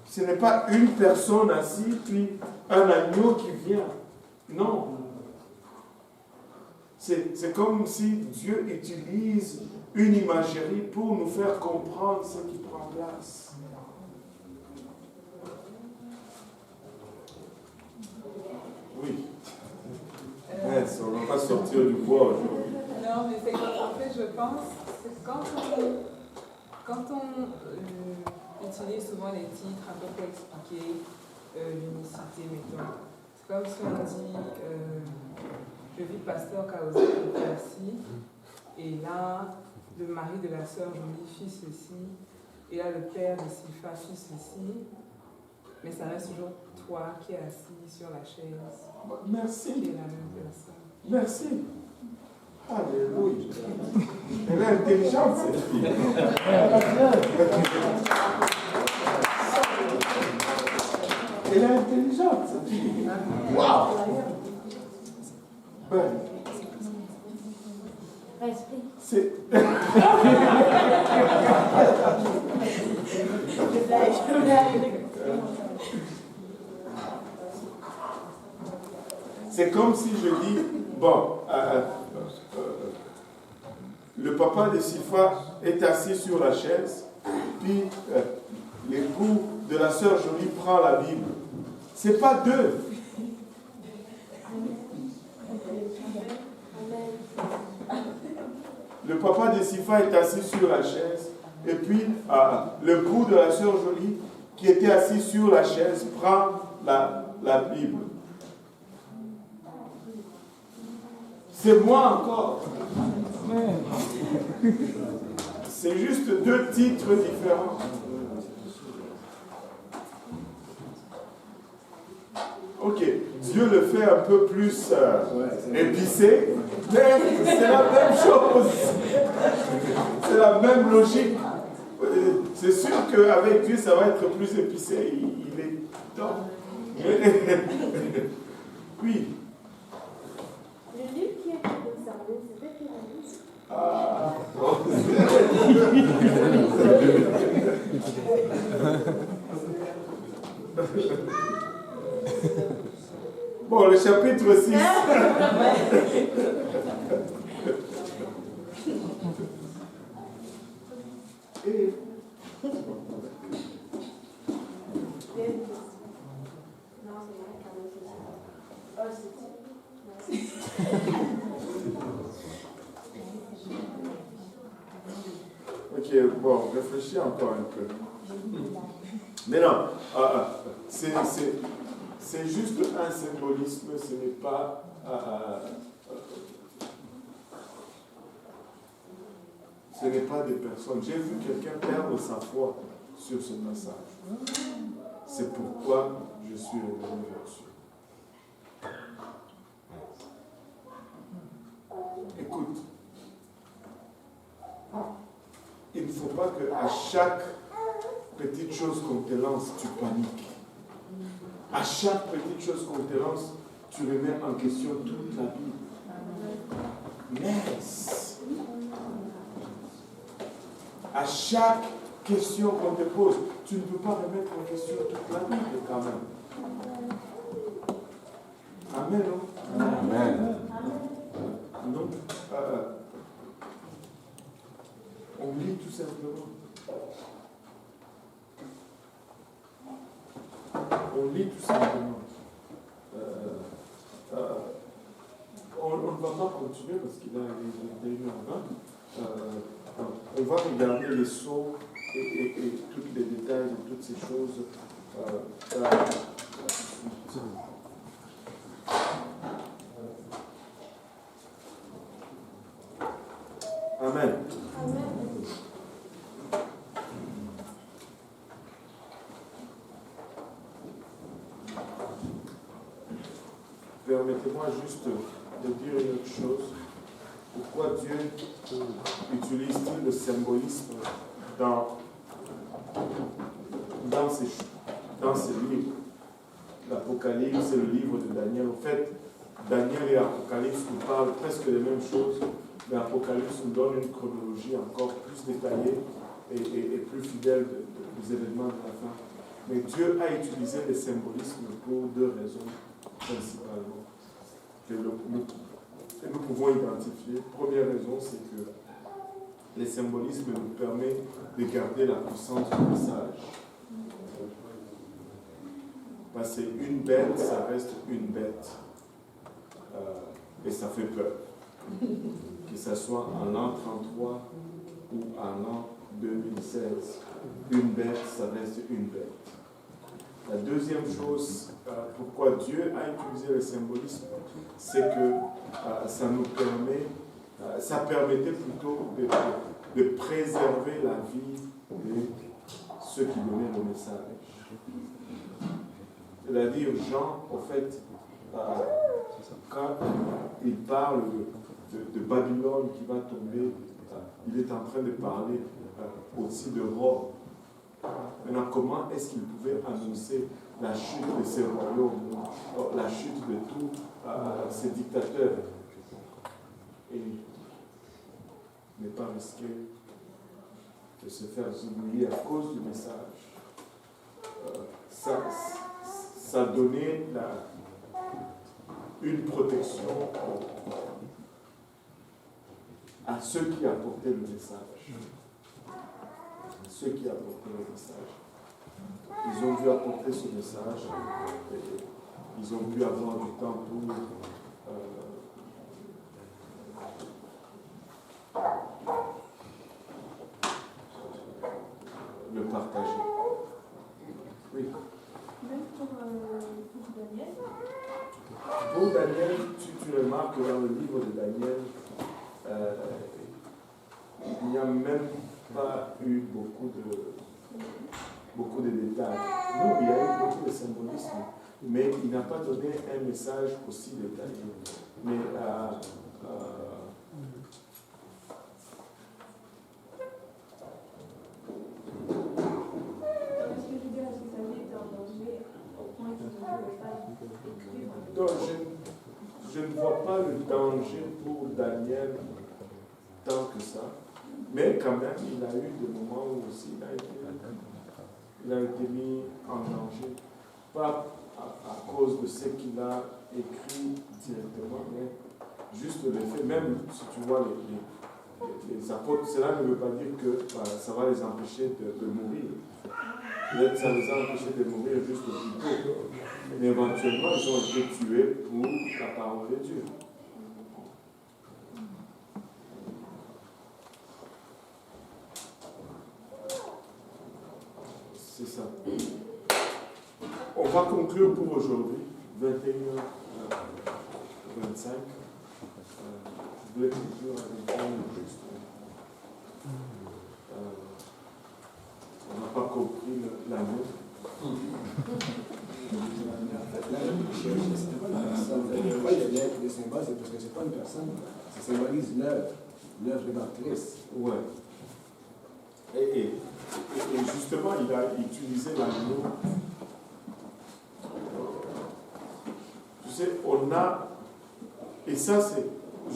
Ce n'est pas une personne assise, puis un agneau qui vient. Non. C'est comme si Dieu utilise une imagerie pour nous faire comprendre ce qui prend place. Oui. Yes, on ne va pas sortir du bois aujourd'hui. Non, mais c'est qu'en fait, je pense que quand on utilise souvent les titres un peu pour expliquer l'unicité, mettons, c'est comme si on dit je vis pasteur Kaosa qui était assis, et là, le mari de la sœur Jolie fit ceci, et là, le père de Sifa fit ceci, mais ça reste toujours toi qui es assis sur la chaise. Merci. Qui est la même personne. Merci. Alléluia. Elle est intelligente, cette fille. Elle est intelligente, cette fille. Waouh. Ben, c'est... C'est comme si je dis, bon, le papa de Sifa est assis sur la chaise, puis l'époux de la sœur Jolie prend la Bible. C'est pas deux. Le papa de Sifa est assis sur la chaise, et puis l'époux de la sœur Jolie, qui était assis sur la chaise, prend la Bible. C'est moi encore. C'est juste deux titres différents. Ok, Dieu le fait un peu plus épicé, mais c'est la même chose. C'est la même logique. C'est sûr qu'avec Dieu, ça va être plus épicé. Il est top. Oui. Le livre qui est concerné, c'était Pyramide. Ah. Bon, le chapitre 6. Et... Ok, bon, réfléchis encore un peu. Mais non, c'est juste un symbolisme, ce n'est pas... ce n'est pas des personnes. J'ai vu quelqu'un perdre sa foi sur ce passage. C'est pourquoi je suis revenu là-dessus. Écoute, il ne faut pas qu'à chaque petite chose qu'on te lance, tu paniques. À chaque petite chose qu'on te lance, tu remets en question toute la Bible. Yes. À chaque question qu'on te pose, tu ne peux pas remettre en question toute la Bible quand même. Amen, non? Amen. Donc, on lit tout simplement. On lit tout simplement. On ne va pas continuer parce qu'il a 21h20. On va regarder les sceaux et tous les détails de toutes ces choses. Amen. Permettez-moi juste de dire une autre chose. Pourquoi Dieu utilise-t-il le symbolisme dans ces livres? L'Apocalypse et le livre de Daniel. En fait, Daniel et Apocalypse nous parlent presque des mêmes choses, mais Apocalypse nous donne une chronologie encore plus détaillée et plus fidèle des événements de la fin. Mais Dieu a utilisé le symbolisme pour deux raisons principalement que nous pouvons identifier. Première raison, c'est que le symbolisme nous permet de garder la puissance du message. Parce qu'une bête, ça reste une bête. Et ça fait peur. Que ce soit en l'an 33 ou en l'an 2016. Une bête, ça reste une bête. La deuxième chose, pourquoi Dieu a utilisé le symbolisme, c'est que ça permettait plutôt de préserver la vie de ceux qui donnaient le message. C'est-à-dire, Jean, en fait, quand il parle de Babylone qui va tomber, il est en train de parler aussi de Rome. Maintenant, comment est-ce qu'il pouvait annoncer la chute de ces royaumes, la chute de tous ces dictateurs, et ne pas risquer de se faire humilier à cause du message? Ça donnait une protection à ceux qui apportaient le message. Ceux qui apportaient le message. Ils ont dû apporter ce message et ils ont pu avoir du temps pour le partager. Oui. Même pour Daniel. Pour Daniel, tu remarques que dans le livre de Daniel, il n'y a même pas eu beaucoup de détails. Non, il y a eu beaucoup de symbolisme, mais il n'a pas donné un message aussi détaillé. Mais donc, je ne vois pas le danger pour Daniel tant que ça, mais quand même, il a eu des moments où aussi il a été mis en danger, pas à cause de ce qu'il a écrit directement, mais juste le fait, même si tu vois les apôtres, cela ne veut pas dire que ça va les empêcher de mourir. Peut-être ça les a empêchés de mourir juste plus tôt. Mais éventuellement, ils ont été tués pour la parole de Dieu. C'est ça. On va conclure pour aujourd'hui, 21h25. Je voulais conclure avec un juste. On n'a pas compris l'amour. Pourquoi il y a des symboles? C'est parce que ce n'est pas une personne. Ça symbolise l'œuvre rédemptrice. Ouais. Et justement, il a utilisé l'amour. Tu sais, on a. Et ça, c'est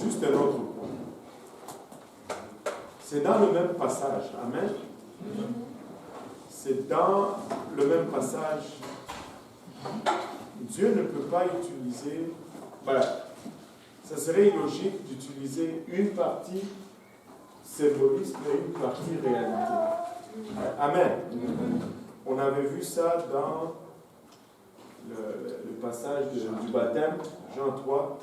juste un autre point. C'est dans le même passage. Amen. C'est dans le même passage. Dieu ne peut pas utiliser. Voilà. Ça serait illogique d'utiliser une partie symbolisme et une partie réalité. Amen. On avait vu ça dans le passage du baptême, Jean 3,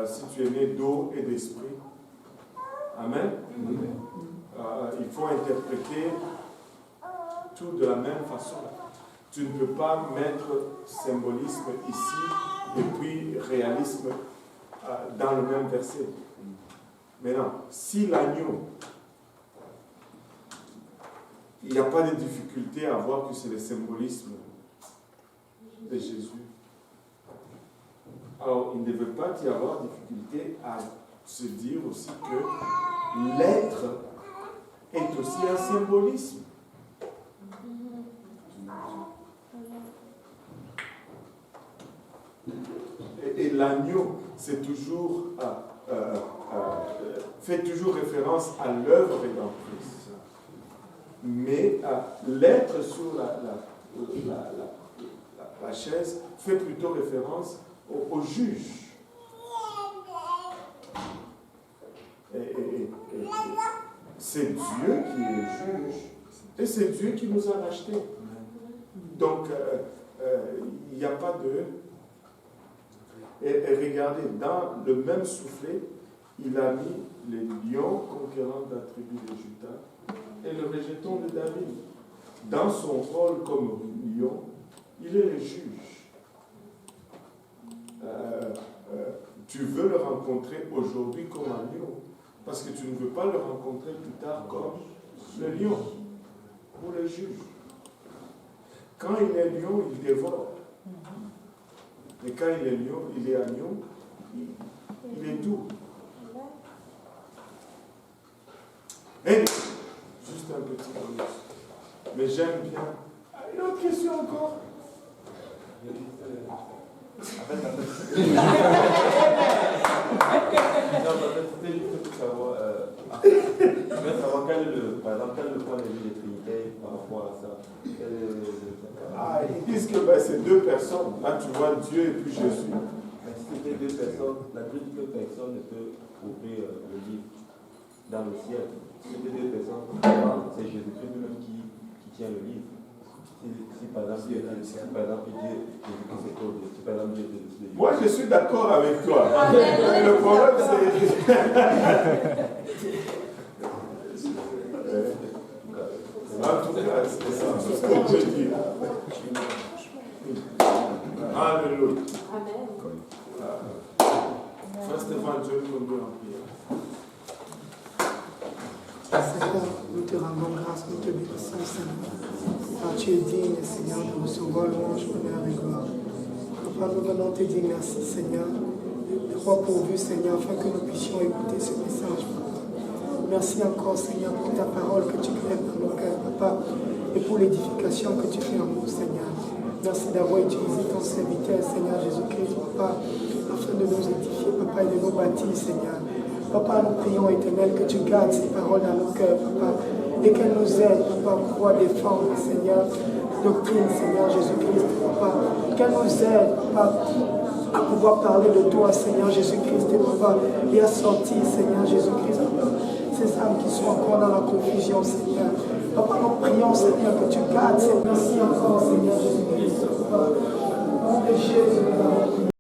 si tu es né d'eau et d'esprit. Amen. Il faut interpréter tout de la même façon. Tu ne peux pas mettre symbolisme ici et puis réalisme dans le même verset. Maintenant, si l'agneau, il n'y a pas de difficulté à voir que c'est le symbolisme de Jésus. Alors, il ne devait pas y avoir difficulté à se dire aussi que l'être est aussi un symbolisme. Et l'agneau, c'est toujours, fait toujours référence à l'œuvre rédemptrice. Mais l'être sur la chaise fait plutôt référence au juge. Et c'est Dieu qui est juge. Et c'est Dieu qui nous a rachetés. Donc, il n'y a pas de... Et regardez, dans le même soufflet, il a mis les lions conquérants de la tribu de Juda et le rejeton de David. Dans son rôle comme lion, il est le juge. Tu veux le rencontrer aujourd'hui comme un lion, parce que tu ne veux pas le rencontrer plus tard comme le lion ou le juge. Quand il est lion, il dévore. Mais quand il est lion, il est agneau, il est doux. Et juste un petit bonus. Mais j'aime bien. Une autre question encore? C'était juste pour savoir, je veux savoir par exemple, quel est le point de vue des Trinitaires par rapport à ça. Ils disent que c'est deux personnes. Là, tu vois Dieu et puis Jésus. Mais si c'était deux personnes, la Bible dit que personne ne peut ouvrir le livre dans le ciel. Si c'était deux personnes, c'est Jésus-Christ lui-même qui tient le livre. Si par exemple, Dieu c'est moi, je suis d'accord avec toi. Le problème, c'est... En tout cas, c'est tout ce qu'on peut dire. Alléluia. Frère Stéphane, Dieu nous conduit en prière. Seigneur, nous te rendons grâce, nous te bénissons, Seigneur. Car tu es digne, Seigneur, de recevoir louange, honneur et gloire. Papa, nous venons te dire merci, Seigneur. Crois pourvu, Seigneur, afin que nous puissions écouter ce message, Papa. Merci encore, Seigneur, pour ta parole que tu crées dans nos cœurs, Papa, et pour l'édification que tu fais en nous, Seigneur. Merci d'avoir utilisé ton serviteur, Seigneur Jésus-Christ, Papa, afin de nous édifier, Papa, et de nous bâtir, Seigneur. Papa, nous prions, Éternel, que tu gardes ces paroles dans nos cœurs, Papa, et qu'elles nous aident, Papa, à pouvoir défendre, Seigneur, doctrine, Seigneur Jésus-Christ, Papa, qu'elles nous aident, Papa, à pouvoir parler de toi, Seigneur Jésus-Christ, Papa, et à sortir, Seigneur Jésus-Christ, Papa, ces âmes qui sont encore dans la confusion, Seigneur. Papa, nous prions, Seigneur, que tu gardes ces merci encore, Seigneur Jésus-Christ, Papa, au nom de Jésus.